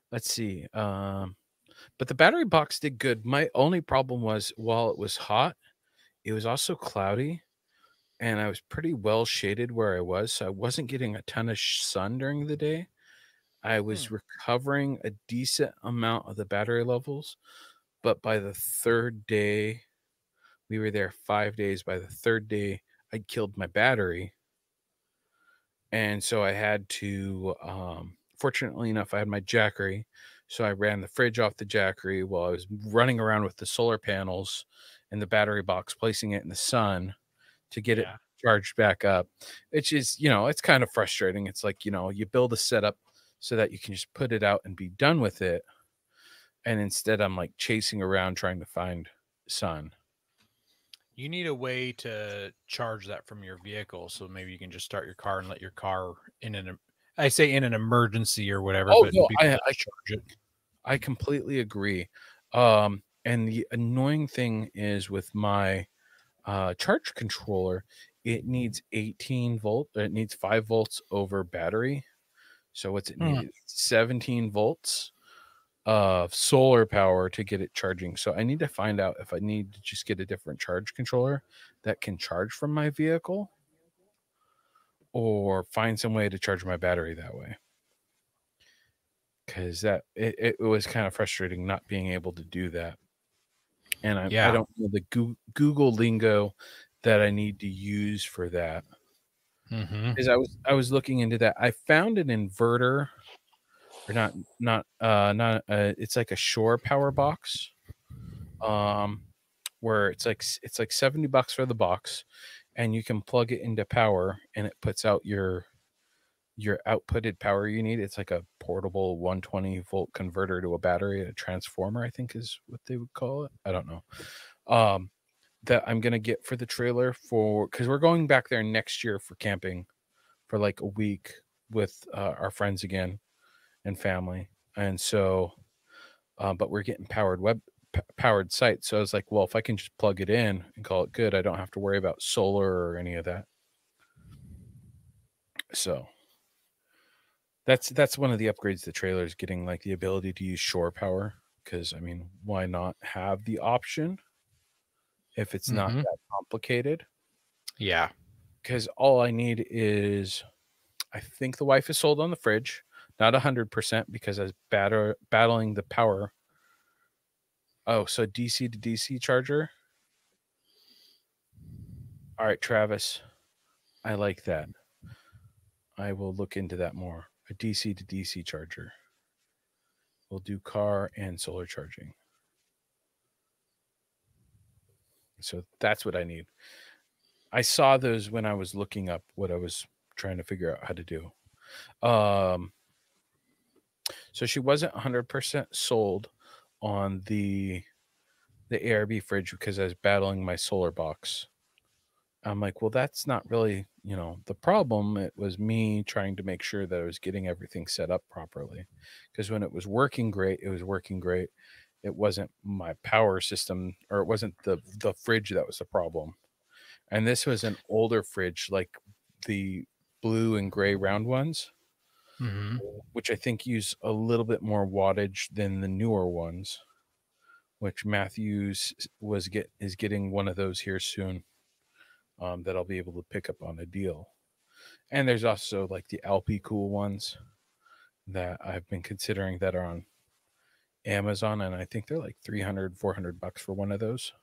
Let's see. But the battery box did good. My only problem was, while it was hot, it was also cloudy, and I was pretty well shaded where I was, so I wasn't getting a ton of sun during the day. I was recovering a decent amount of the battery levels, but by the 3rd day, we were there 5 days. By the 3rd day, I'd killed my battery. And so I had to, fortunately enough, I had my Jackery. So I ran the fridge off the Jackery while I was running around with the solar panels and the battery box, placing it in the sun to get it charged back up. Which is, it's kind of frustrating. It's like, you build a setup so that you can just put it out and be done with it. And instead I'm like chasing around trying to find sun. You need a way to charge that from your vehicle, so maybe you can just start your car and let your car in I say in an emergency or whatever, Oh but no, be able to charge it. I completely agree. And the annoying thing is with my charge controller, it needs 18 volt. It needs 5 volts over battery. So what's it need? 17 volts of solar power to get it charging. So I need to find out if I need to just get a different charge controller that can charge from my vehicle, or find some way to charge my battery that way. Because it was kind of frustrating not being able to do that. And I don't know the Google lingo that I need to use for that. Because I was looking into that. I found an inverter, or not it's like a shore power box, where it's like $70 for the box, and you can plug it into power, and it puts out your outputted power you need. It's like a portable 120 volt converter to a battery, a transformer, I think is what they would call it. I don't know. That I'm gonna get for the trailer, because we're going back there next year for camping for like a week with our friends again and family. And so but we're getting powered site. So I was like, well, if I can just plug it in and call it good, I don't have to worry about solar or any of that. So that's one of the upgrades the trailer is getting, like the ability to use shore power. Because I mean, why not have the option if it's not that complicated? Yeah. Because all I need is, I think the wife is sold on the fridge, not 100%, because I was battling the power. Oh, so DC to DC charger. All right, Travis, I like that. I will look into that more. A DC to DC charger. We'll do car and solar charging. So that's what I need. I saw those when I was looking up what I was trying to figure out how to do. So she wasn't 100% sold on the ARB fridge because I was battling my solar box. I'm like, well, that's not really, the problem. It was me trying to make sure that I was getting everything set up properly. Because when it was working great, it was working great. It wasn't my power system, or it wasn't the fridge that was the problem. And this was an older fridge, like the blue and gray round ones, which I think use a little bit more wattage than the newer ones, which Matthews is getting one of those here soon. That I'll be able to pick up on a deal. And there's also like the Alpi Cool ones that I've been considering that are on Amazon, and I think they're like $300-$400 for one of those.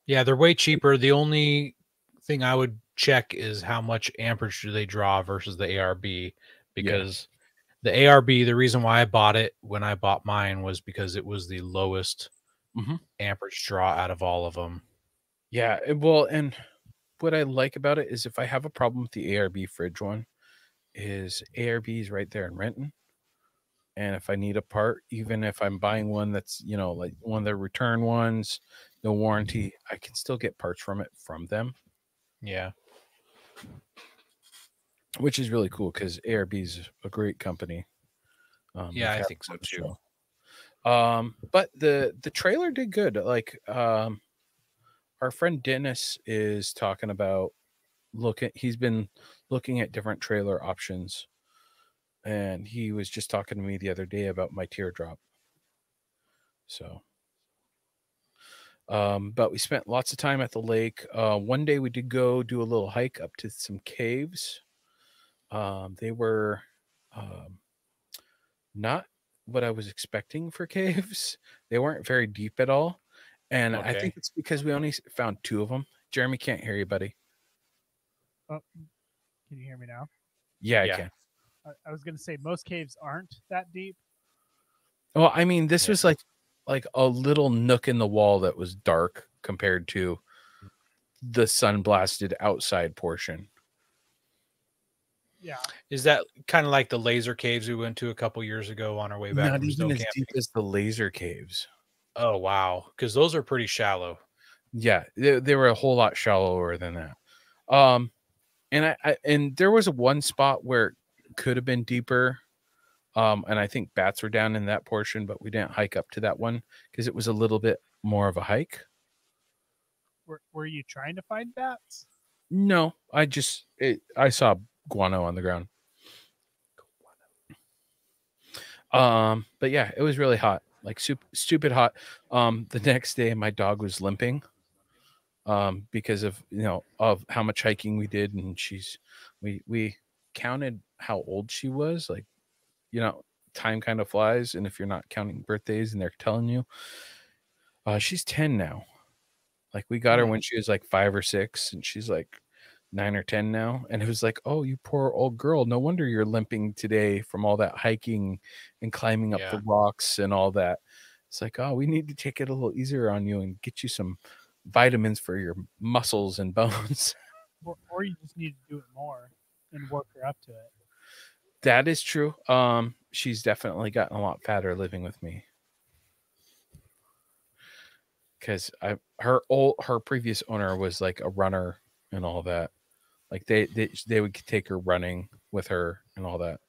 Yeah, they're way cheaper. The only thing I would check is how much amperage do they draw versus the ARB, because the ARB, the reason why I bought it when I bought mine was because it was the lowest amperage draw out of all of them. Yeah, well, and what I like about it is if I have a problem with the ARB fridge one, is ARB is right there in Renton. And if I need a part, even if I'm buying one that's, like one of the return ones, no warranty, I can still get parts from them. Yeah. Which is really cool because ARB is a great company. Yeah, I think so too. But the trailer did good. Like, our friend Dennis is talking about he's been looking at different trailer options, and he was just talking to me the other day about my teardrop. So, but we spent lots of time at the lake. One day we did go do a little hike up to some caves. They were not what I was expecting for caves. They weren't very deep at all. And I think it's because we only found 2 of them. Jeremy, can't hear you, buddy. Oh, can you hear me now? Yeah, I can. I was going to say most caves aren't that deep. Well, I mean, this was like a little nook in the wall that was dark compared to the sun-blasted outside portion. Yeah. Is that kind of like the laser caves we went to a couple years ago on our way back? Not even as deep as the laser caves. Oh, wow. Because those are pretty shallow. Yeah, they were a whole lot shallower than that. And there was one spot where it could have been deeper. And I think bats were down in that portion, but we didn't hike up to that one because it was a little bit more of a hike. Were you trying to find bats? No, I saw guano on the ground. But yeah, it was really hot, like stupid hot. The next day my dog was limping because of of how much hiking we did, and we counted how old she was, like time kind of flies, and if you're not counting birthdays and they're telling you, she's 10 now. Like we got her when she was like 5 or 6, and she's like 9 or 10 now. And it was like, oh, you poor old girl, no wonder you're limping today from all that hiking and climbing up the rocks and all that. It's like, oh, we need to take it a little easier on you and get you some vitamins for your muscles and bones. Or you just need to do it more and work her up to it. That is true. She's definitely gotten a lot fatter living with me. Because her previous owner was like a runner and all that. Like they would take her running with her and all that.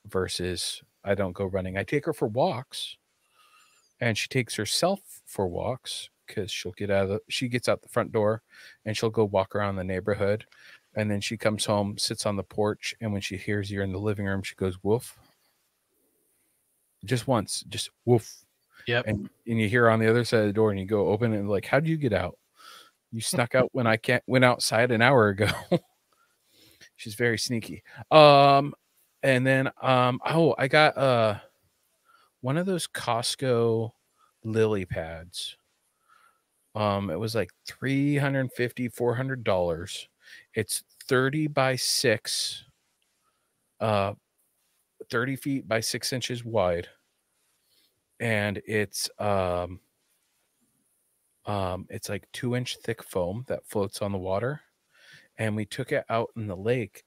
Versus I don't go running. I take her for walks, and she takes herself for walks because she gets out the front door and she'll go walk around the neighborhood, and then she comes home, sits on the porch, and when she hears you're in the living room, she goes woof. Just once, just woof. Yep. And you hear her on the other side of the door, and you go open it, and like, how do you get out? You snuck out when I went outside an hour ago. She's very sneaky. And then I got one of those Costco lily pads. It was like $350, $400. It's 30 by 6, 30 feet by 6 inches wide. And it's like 2-inch thick foam that floats on the water. And we took it out in the lake,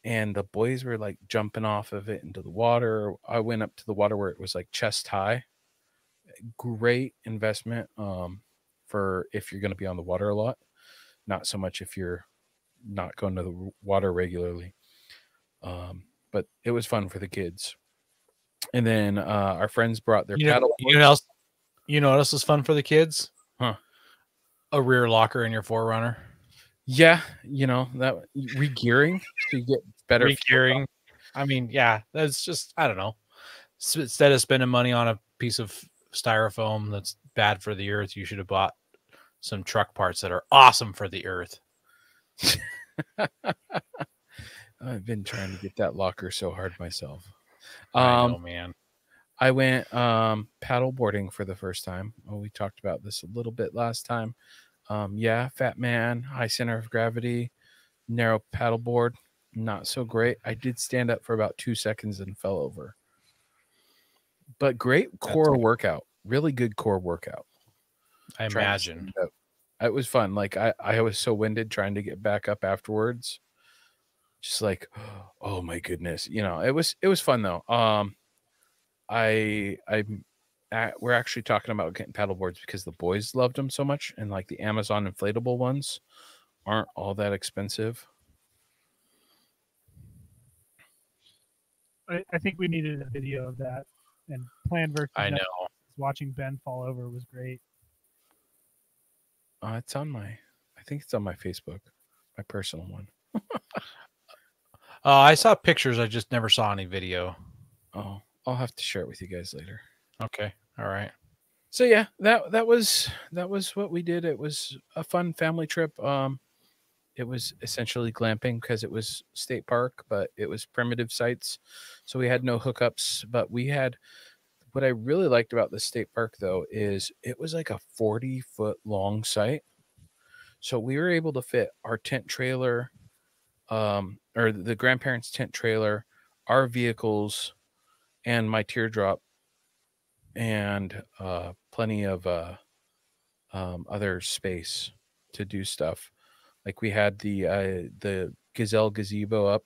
and the boys were like jumping off of it into the water. I went up to the water where it was like chest high. Great investment for if you're going to be on the water a lot, not so much if you're not going to the water regularly. But it was fun for the kids. And then our friends brought their paddle. You know what else is fun for the kids? Huh? A rear locker in your 4Runner. Yeah, that regearing so you get better regearing. I mean, yeah, that's just, I don't know. So instead of spending money on a piece of styrofoam that's bad for the earth, you should have bought some truck parts that are awesome for the earth. I've been trying to get that locker so hard myself. I know, man. I went paddle boarding for the first time. Oh, we talked about this a little bit last time. Fat man, high center of gravity, narrow paddleboard, not so great. I did stand up for about 2 seconds and fell over. But great core workout, really good core workout. I imagine. It was fun. Like I was so winded trying to get back up afterwards. Just like, oh my goodness. It was fun though. We're actually talking about getting paddle boards because the boys loved them so much, and like the Amazon inflatable ones aren't all that expensive. I think we needed a video of that, and Plan versus I know. Watching Ben fall over was great. It's on I think it's on my Facebook, my personal one. I saw pictures. I just never saw any video. Oh, I'll have to share it with you guys later. Okay. All right. So yeah, that was what we did. It was a fun family trip. It was essentially glamping because it was state park, but it was primitive sites. So we had no hookups, but we had, what I really liked about the state park though, is it was like a 40-foot long site. So we were able to fit our tent trailer, or the grandparents' tent trailer, our vehicles, and my teardrop, and plenty of other space to do stuff. Like we had the gazelle gazebo up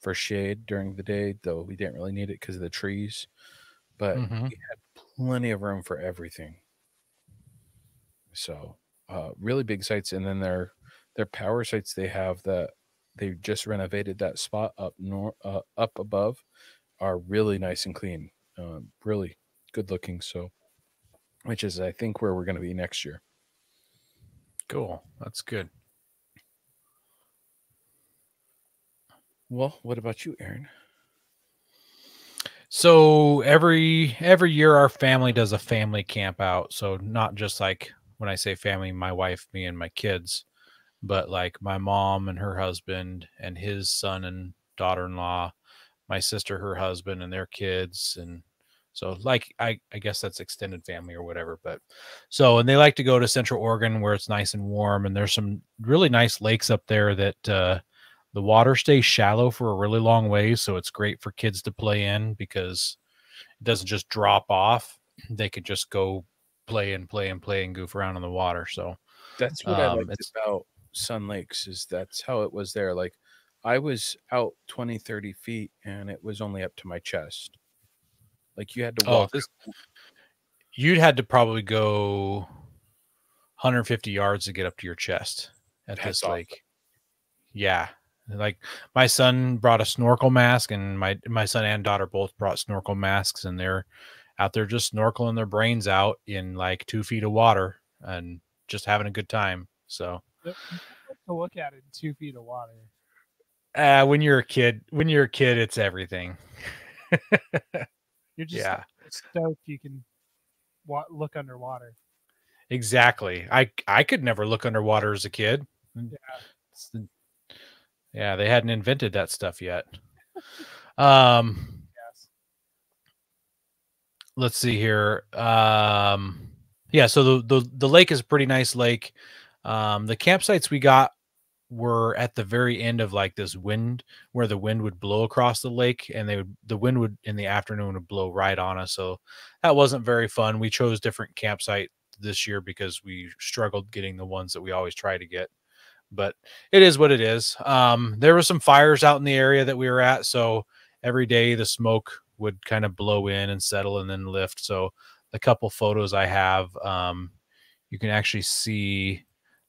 for shade during the day, though we didn't really need it because of the trees. But we had plenty of room for everything. So really big sites, and then their power sites they have that they just renovated that spot up above are really nice and clean, really good looking. So, which is I think where we're going to be next year. Cool. That's good. Well, what about you, Aaron? So every year our family does a family camp out. So not just like when I say family, my wife, me, and my kids, but like my mom and her husband and his son and daughter-in-law, my sister, her husband, and their kids. And so like I guess that's extended family or whatever. But so and they like to go to Central Oregon where it's nice and warm, and there's some really nice lakes up there that the water stays shallow for a really long way, so it's great for kids to play in because it doesn't just drop off. They could just go play and goof around in the water. So That's what I liked it's about Sun Lakes is that's how it was there. Like I was out 20, 30 feet and it was only up to my chest. Like you had to walk. You'd had to probably go 150 yards to get up to your chest at That's this awesome. lake. Yeah. Like my son brought a snorkel mask, and my son and daughter both brought snorkel masks, and they're out there just snorkeling their brains out in like 2 feet of water and just having a good time. So To look at it in 2 feet of water. when you're a kid, it's everything. You're just stoked you can look underwater. Exactly. I could never look underwater as a kid. Yeah, they hadn't invented that stuff yet. Yes. Let's see here. Yeah, so the lake is a pretty nice lake. The campsites we got were at the very end of like this wind where the wind would blow across the lake, and the wind would in the afternoon would blow right on us. So that wasn't very fun. We chose different campsite this year because we struggled getting the ones that we always try to get. But it is what it is. There were some fires out in the area that we were at, so every day the smoke would kind of blow in and settle and then lift. So the couple photos I have, you can actually see,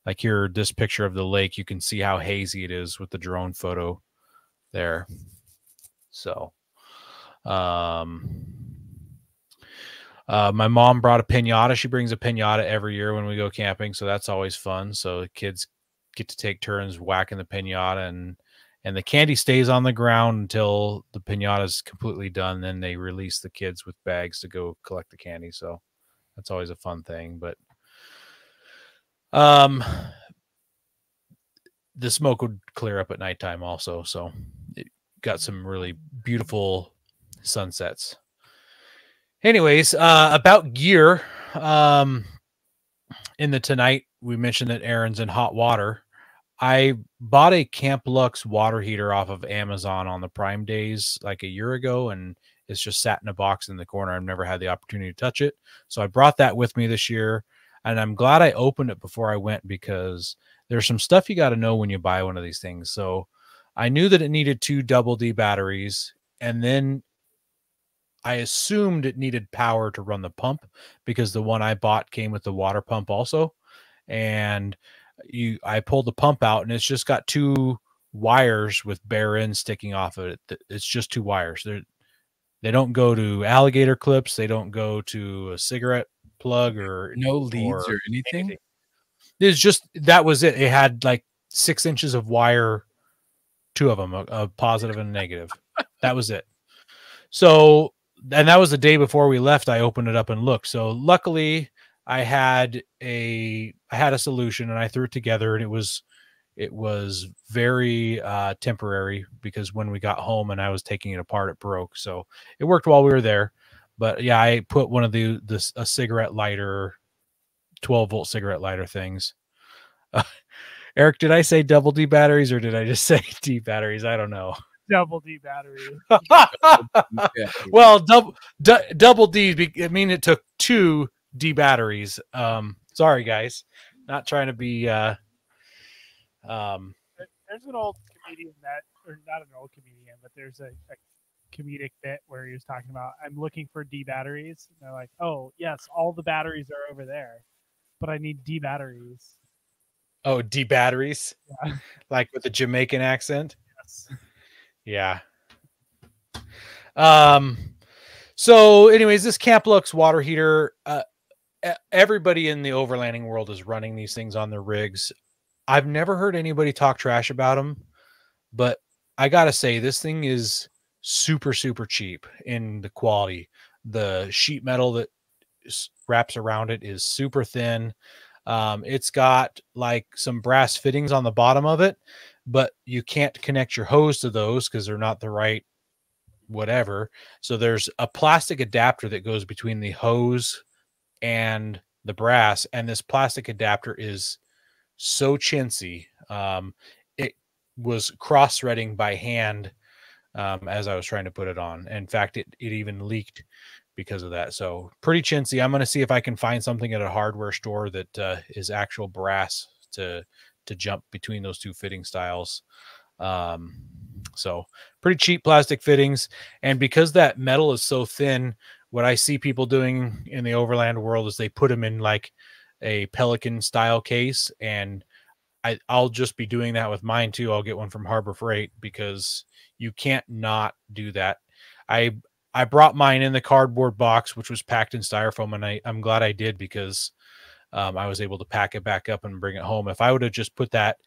like here, this picture of the lake, you can see how hazy it is with the drone photo there. So, my mom brought a piñata. She brings a piñata every year when we go camping, so that's always fun. So the kids get to take turns whacking the piñata, and the candy stays on the ground until the piñata is completely done. Then they release the kids with bags to go collect the candy. So that's always a fun thing. But the smoke would clear up at nighttime also. So it got some really beautiful sunsets. Anyways, about gear, in the tonight, we mentioned that Aaron's in hot water. I bought a Camp Lux water heater off of Amazon on the Prime Days like a year ago, and it's just sat in a box in the corner. I've never had the opportunity to touch it. So I brought that with me this year, and I'm glad I opened it before I went because there's some stuff you got to know when you buy one of these things. So I knew that it needed 2 double D batteries, and then I assumed it needed power to run the pump because the one I bought came with the water pump also. And I pulled the pump out, and it's just got 2 wires with bare ends sticking off of it. It's just 2 wires. They don't go to alligator clips. They don't go to a cigarette plug or no leads or anything. It's just, that was it. It had like 6 inches of wire, 2 of them, a positive and a negative. That was it. So, and that was the day before we left. I opened it up and looked. So luckily I had a solution, and I threw it together, and it was very temporary because when we got home and I was taking it apart, it broke. So it worked while we were there. But yeah, I put one of a cigarette lighter, 12-volt cigarette lighter things. Eric, did I say double D batteries or did I just say D batteries? I don't know. Double D battery. Well, double D. I mean, it took 2 D batteries. Sorry, guys. Not trying to be. There's an old comedian or not an old comedian, but there's a comedic bit where he was talking about, I'm looking for D batteries. And they're like, oh, yes, all the batteries are over there. but I need D batteries. Oh, D batteries? Yeah. Like with the Jamaican accent? Yes. Yeah. So anyways, this Camp Lux water heater, everybody in the overlanding world is running these things on their rigs. I've never heard anybody talk trash about them, but I gotta say this thing is super, super cheap in the quality. The sheet metal that wraps around it is super thin. It's got like some brass fittings on the bottom of it, but you can't connect your hose to those because they're not the right whatever. So there's a plastic adapter that goes between the hose and the brass, and this plastic adapter is so chintzy. It was cross-threading by hand as I was trying to put it on. In fact, it even leaked because of that. So pretty chintzy. I'm going to see if I can find something at a hardware store that is actual brass to jump between those two fitting styles. So pretty cheap plastic fittings. And because that metal is so thin, what I see people doing in the overland world is they put them in like a Pelican style case, and I'll just be doing that with mine too. I'll get one from Harbor Freight because you can't not do that. I brought mine in the cardboard box, which was packed in styrofoam, and I'm glad I did because I was able to pack it back up and bring it home. If I would have just put that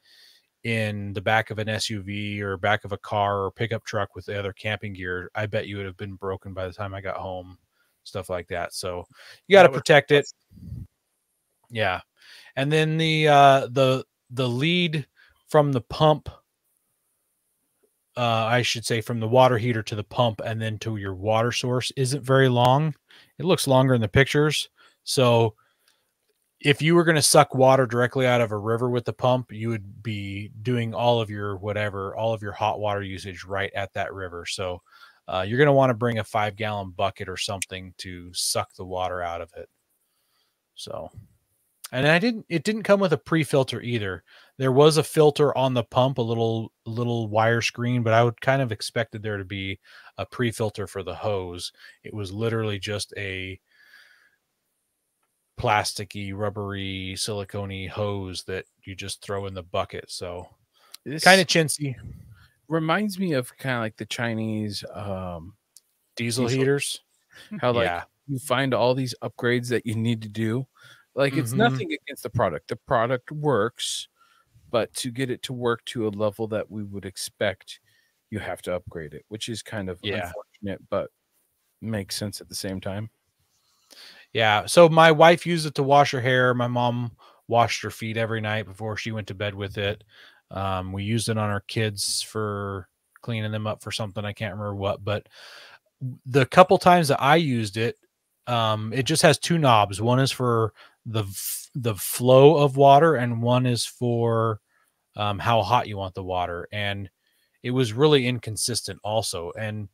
in the back of an SUV or back of a car or pickup truck with the other camping gear, I bet you would have been broken by the time I got home, stuff like that. So you got to protect it. Yeah. And then the lead from the pump, I should say from the water heater to the pump and then to your water source isn't very long. It looks longer in the pictures. So if you were going to suck water directly out of a river with the pump, you would be doing all of your hot water usage right at that river. So you're going to want to bring a 5-gallon bucket or something to suck the water out of it. So, and it didn't come with a pre-filter either. There was a filter on the pump, a little wire screen, but I would kind of expected there to be a pre-filter for the hose. It was literally just a plasticky, rubbery, silicone hose that you just throw in the bucket. So This kind of chintzy. reminds me of kind of like the Chinese Diesel heaters. How like Yeah. you find all these upgrades that you need to do. Like it's nothing against the product. The product works, but to get it to work to a level that we would expect, you have to upgrade it, which is kind of unfortunate, but makes sense at the same time. Yeah. So my wife used it to wash her hair. My mom washed her feet every night before she went to bed with it. We used it on our kids for cleaning them up for something. I can't remember what, but the couple times that I used it, it just has two knobs. One is for the flow of water, and one is for how hot you want the water. And it was really inconsistent also. And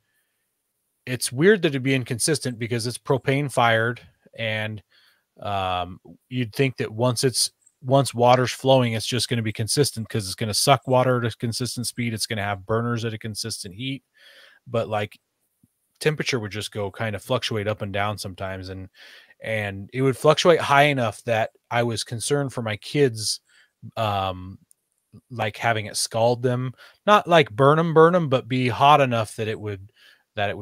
it's weird that it'd be inconsistent because it's propane fired, and you'd think that once water's flowing, it's just going to be consistent because it's going to suck water at a consistent speed. It's going to have burners at a consistent heat, but like temperature would just go kind of fluctuate up and down sometimes. And it would fluctuate high enough that I was concerned for my kids, like having it scald them, not like burn them, but be hot enough that it would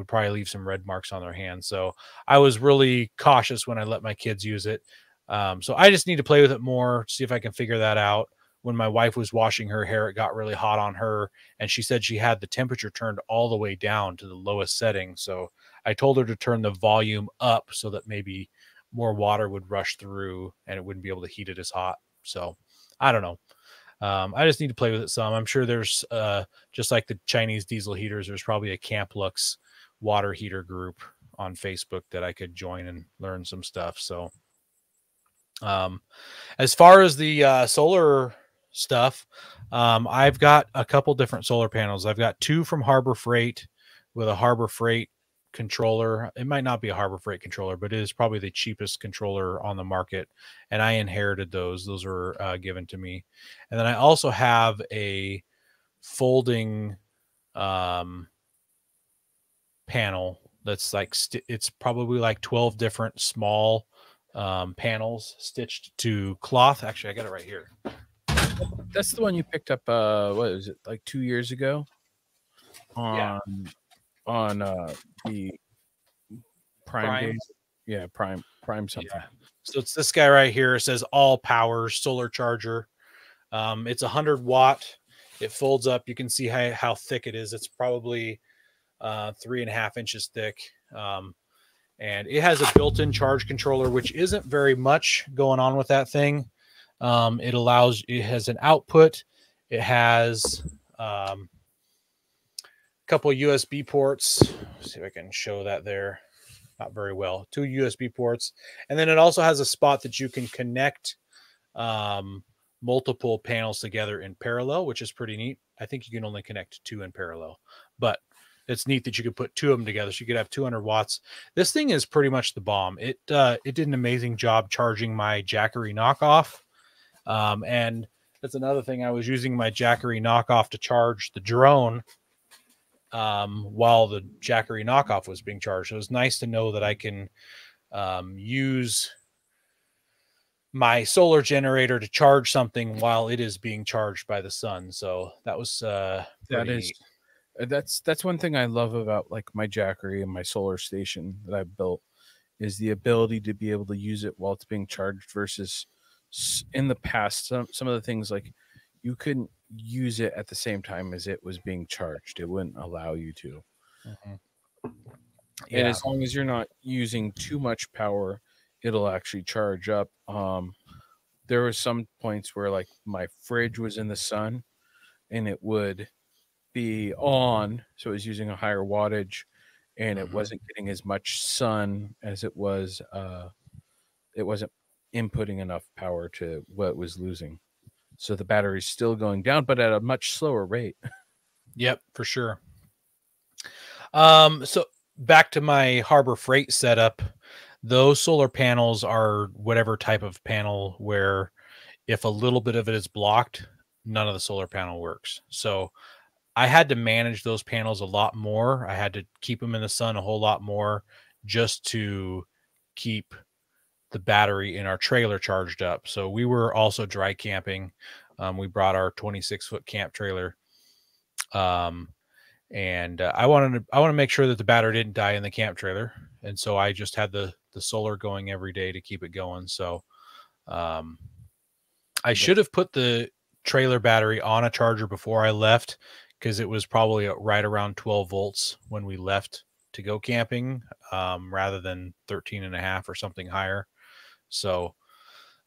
probably leave some red marks on their hands. So I was really cautious when I let my kids use it. So I just need to play with it more, see if I can figure that out. When my wife was washing her hair, it got really hot on her, and she said she had the temperature turned all the way down to the lowest setting. So I told her to turn the volume up so that maybe more water would rush through and it wouldn't be able to heat it as hot. So I don't know. I just need to play with it some. I'm sure there's just like the Chinese diesel heaters, there's probably a Camp Lux water heater group on Facebook that I could join and learn some stuff. So as far as the solar stuff, I've got a couple different solar panels. I've got two from Harbor Freight with a Harbor Freight controller. It might not be a Harbor Freight controller, but it is probably the cheapest controller on the market, and I inherited those were given to me. And then I also have a folding panel that's like it's probably like 12 different small panels stitched to cloth. Actually, I got it right here. That's the one you picked up. What was it, like 2 years ago? On the Prime Day. Yeah, Prime something. Yeah. So it's this guy right here. It says all power solar charger. It's 100 watt. It folds up. You can see how thick it is. It's probably 3.5 inches thick. And it has a built-in charge controller, which isn't very much going on with that thing. It has an output. It has a couple USB ports. Let's see if I can show that there. Not very well. 2 USB ports. And then it also has a spot that you can connect multiple panels together in parallel, which is pretty neat. I think you can only connect 2 in parallel, but it's neat that you could put 2 of them together. So you could have 200 watts. This thing is pretty much the bomb. It did an amazing job charging my Jackery knockoff. And that's another thing. I was using my Jackery knockoff to charge the drone while the Jackery knockoff was being charged. It was nice to know that I can use my solar generator to charge something while it is being charged by the sun. So that was neat. That's one thing I love about like my Jackery and my solar station that I built is the ability to be able to use it while it's being charged versus in the past some of the things like you couldn't use it at the same time as it was being charged. It wouldn't allow you to. Mm-hmm. Yeah. And as long as you're not using too much power, it'll actually charge up. There were some points where like my fridge was in the sun and it would be on, so it was using a higher wattage and it wasn't getting as much sun as it was it wasn't inputting enough power to what it was losing. So the battery's still going down, but at a much slower rate. Yep, for sure. So back to my Harbor Freight setup. Those solar panels are whatever type of panel where if a little bit of it is blocked, none of the solar panel works. So I had to manage those panels a lot more. I had to keep them in the sun a whole lot more just to keep the battery in our trailer charged up. So we were also dry camping. We brought our 26-foot camp trailer. And I want to make sure that the battery didn't die in the camp trailer. And so I just had the solar going every day to keep it going. So I should have put the trailer battery on a charger before I left because it was probably right around 12 volts when we left to go camping rather than 13.5 or something higher. So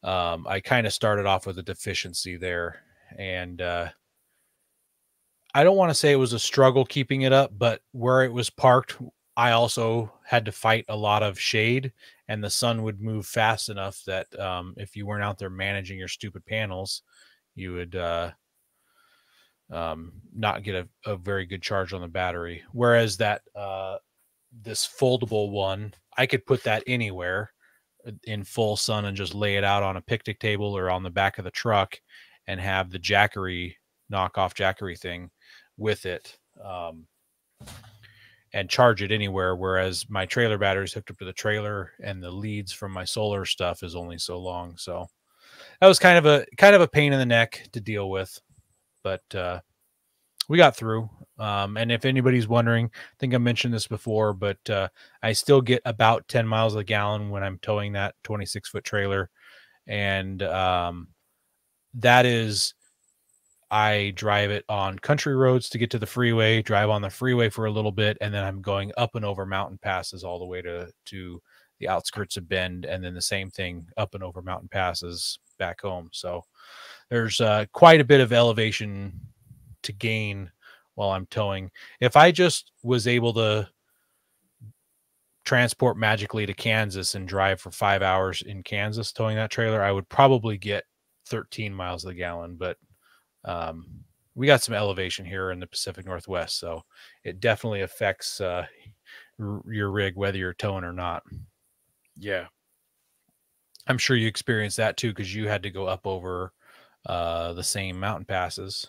I kind of started off with a deficiency there. And I don't want to say it was a struggle keeping it up, but where it was parked, I also had to fight a lot of shade, and the sun would move fast enough that if you weren't out there managing your stupid panels, you would not get a very good charge on the battery. Whereas that this foldable one, I could put that anywhere in full sun and just lay it out on a picnic table or on the back of the truck and have the Jackery knockoff Jackery thing with it and charge it anywhere. Whereas my trailer battery is hooked up to the trailer and the leads from my solar stuff is only so long. So that was kind of a pain in the neck to deal with, but we got through. And if anybody's wondering, I think I mentioned this before, but I still get about 10 miles a gallon when I'm towing that 26-foot trailer. And that is, I drive it on country roads to get to the freeway, drive on the freeway for a little bit, and then I'm going up and over mountain passes all the way to the outskirts of Bend, and then the same thing up and over mountain passes back home. So there's quite a bit of elevation to gain while I'm towing. If I just was able to transport magically to Kansas and drive for 5 hours in Kansas towing that trailer, I would probably get 13 miles a gallon, but we got some elevation here in the Pacific Northwest, so it definitely affects your rig, whether you're towing or not. Yeah. I'm sure you experienced that too, because you had to go up over the same mountain passes.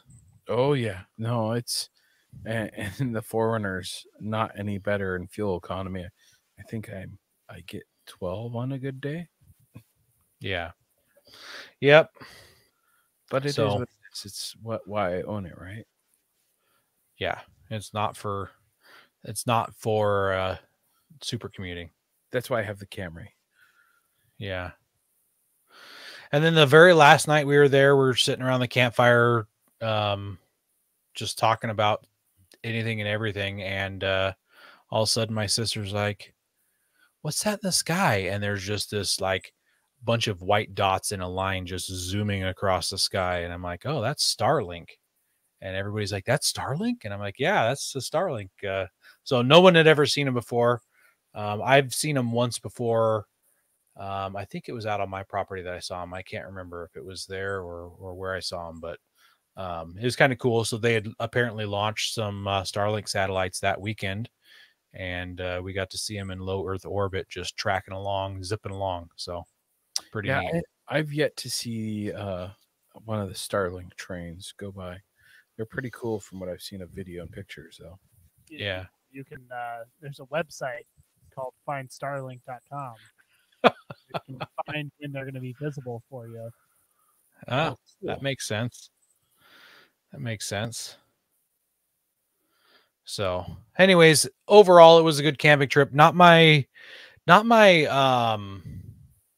Oh yeah. No, it's and the Forerunner's not any better in fuel economy. I think I get 12 on a good day. Yeah. Yep. But it is So what it is. It's why I own it, right? yeah, it's not for super commuting. That's why I have the Camry. Yeah. And then the very last night we were there, we were sitting around the campfire, just talking about anything and everything. And all of a sudden my sister's like, what's that in the sky? And there's just this like bunch of white dots in a line just zooming across the sky. And I'm like, oh, that's Starlink. And everybody's like, that's Starlink? And I'm like, yeah, that's the Starlink. So no one had ever seen him before. I've seen him once before. I think it was out on my property that I saw him. I can't remember if it was there or where I saw him, but it was kind of cool. So they had apparently launched some Starlink satellites that weekend, and we got to see him in low Earth orbit, just tracking along, zipping along. So pretty neat. I've yet to see one of the Starlink trains go by. They're pretty cool from what I've seen of video and pictures, though. Yeah. You can. There's a website called findstarlink.com. You can find when they're going to be visible for you. Ah, that makes sense. That makes sense. So, anyways, overall, it was a good camping trip. Not my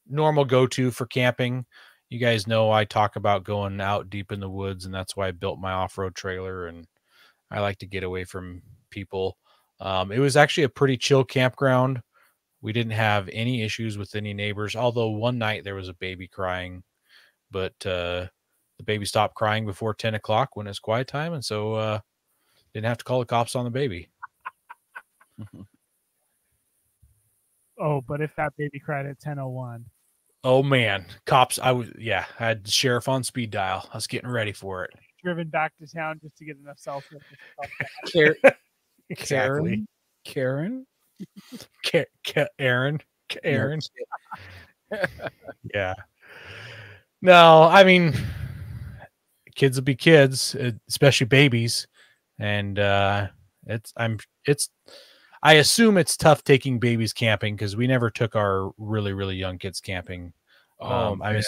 normal go-to for camping. You guys know I talk about going out deep in the woods, and that's why I built my off-road trailer, and I like to get away from people. It was actually a pretty chill campground. We didn't have any issues with any neighbors, although one night there was a baby crying, but the baby stopped crying before 10 o'clock when it's quiet time, and so didn't have to call the cops on the baby. Oh, but if that baby cried at 10:01. Oh man, cops! I had the sheriff on speed dial. I was getting ready for it. Driven back to town just to get enough cell phone. Exactly. Karen? Aaron. Yeah. No, I mean, kids will be kids, especially babies, and I assume it's tough taking babies camping because we never took our really, really young kids camping. I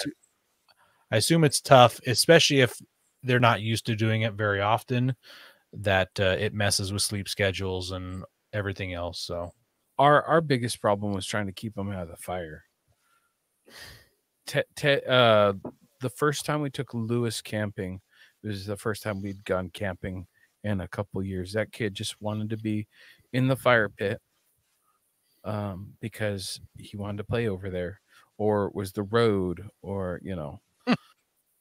assume it's tough, especially if they're not used to doing it very often, that it messes with sleep schedules and everything else. So our biggest problem was trying to keep them out of the fire. The first time we took Lewis camping, it was the first time we'd gone camping in a couple years. That kid just wanted to be in the fire pit because he wanted to play over there, or it was the road, or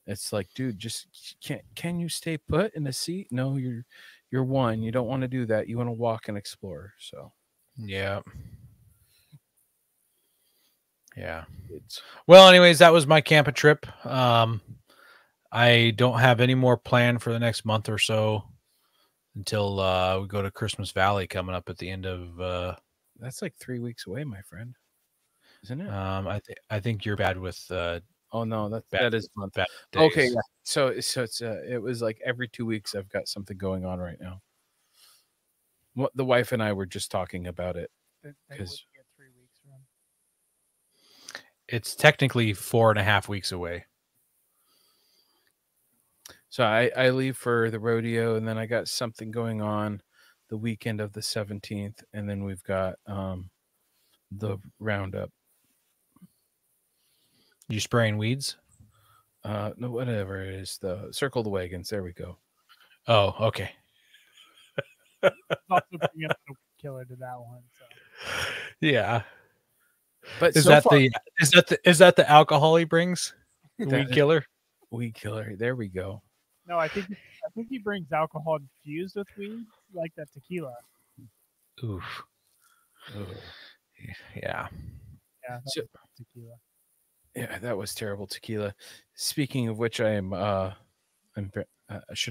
it's like, dude, just can you stay put in the seat? No, you're one. You don't want to do that. You want to walk and explore. So yeah. Well, anyways, that was my camping trip. I don't have any more planned for the next month or so until we go to Christmas Valley coming up at the end of that's like 3 weeks away, my friend, isn't it? I think you're bad with oh no, that is fun. Okay, yeah. So it's it was like every 2 weeks I've got something going on right now. What the wife and I were just talking about it because it's technically 4.5 weeks away. So I leave for the rodeo, and then I got something going on the weekend of the 17th, and then we've got the roundup. You spraying weeds? No, whatever it is, the circle the wagons. There we go. Oh, okay. Also bring up the killer to that one. So. Yeah. But is that the alcohol he brings? Weed killer? Weed killer. There we go. No, I think he brings alcohol infused with weed, like that tequila. Oof. Yeah. Yeah. Tequila. Yeah, that was terrible tequila. Speaking of which, should I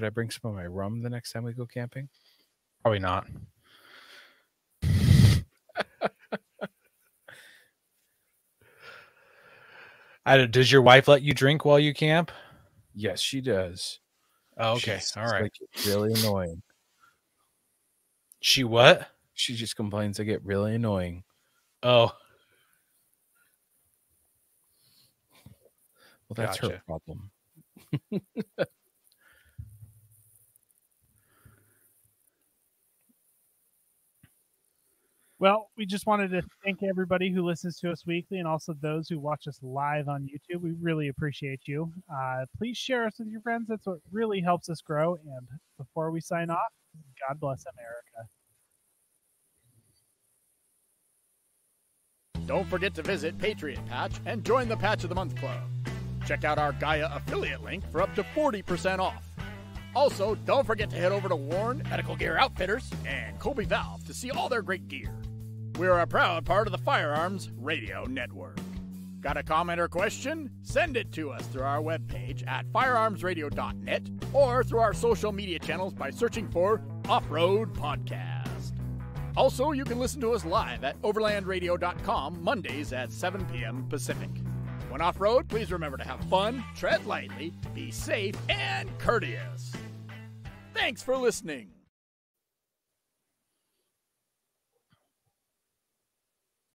bring some of my rum the next time we go camping? Probably not. Does your wife let you drink while you camp? Yes, she does. Oh, okay. All right. Like, it's really annoying. She what? She just complains I get really annoying. Oh. Well, that's her Gotcha. problem. Well, we just wanted to thank everybody who listens to us weekly and also those who watch us live on YouTube. We really appreciate you. Please share us with your friends. That's what really helps us grow. And before we sign off, God bless America. Don't forget to visit Patriot Patch and join the Patch of the Month Club. Check out our Gaia affiliate link for up to 40% off. Also, don't forget to head over to Warren Medical Gear Outfitters and Colby Valve to see all their great gear. We're a proud part of the Firearms Radio Network. Got a comment or question? Send it to us through our webpage at firearmsradio.net or through our social media channels by searching for Off-Road Podcast. Also, you can listen to us live at overlandradio.com Mondays at 7 p.m. Pacific. When off-road, please remember to have fun, tread lightly, be safe, and courteous. Thanks for listening.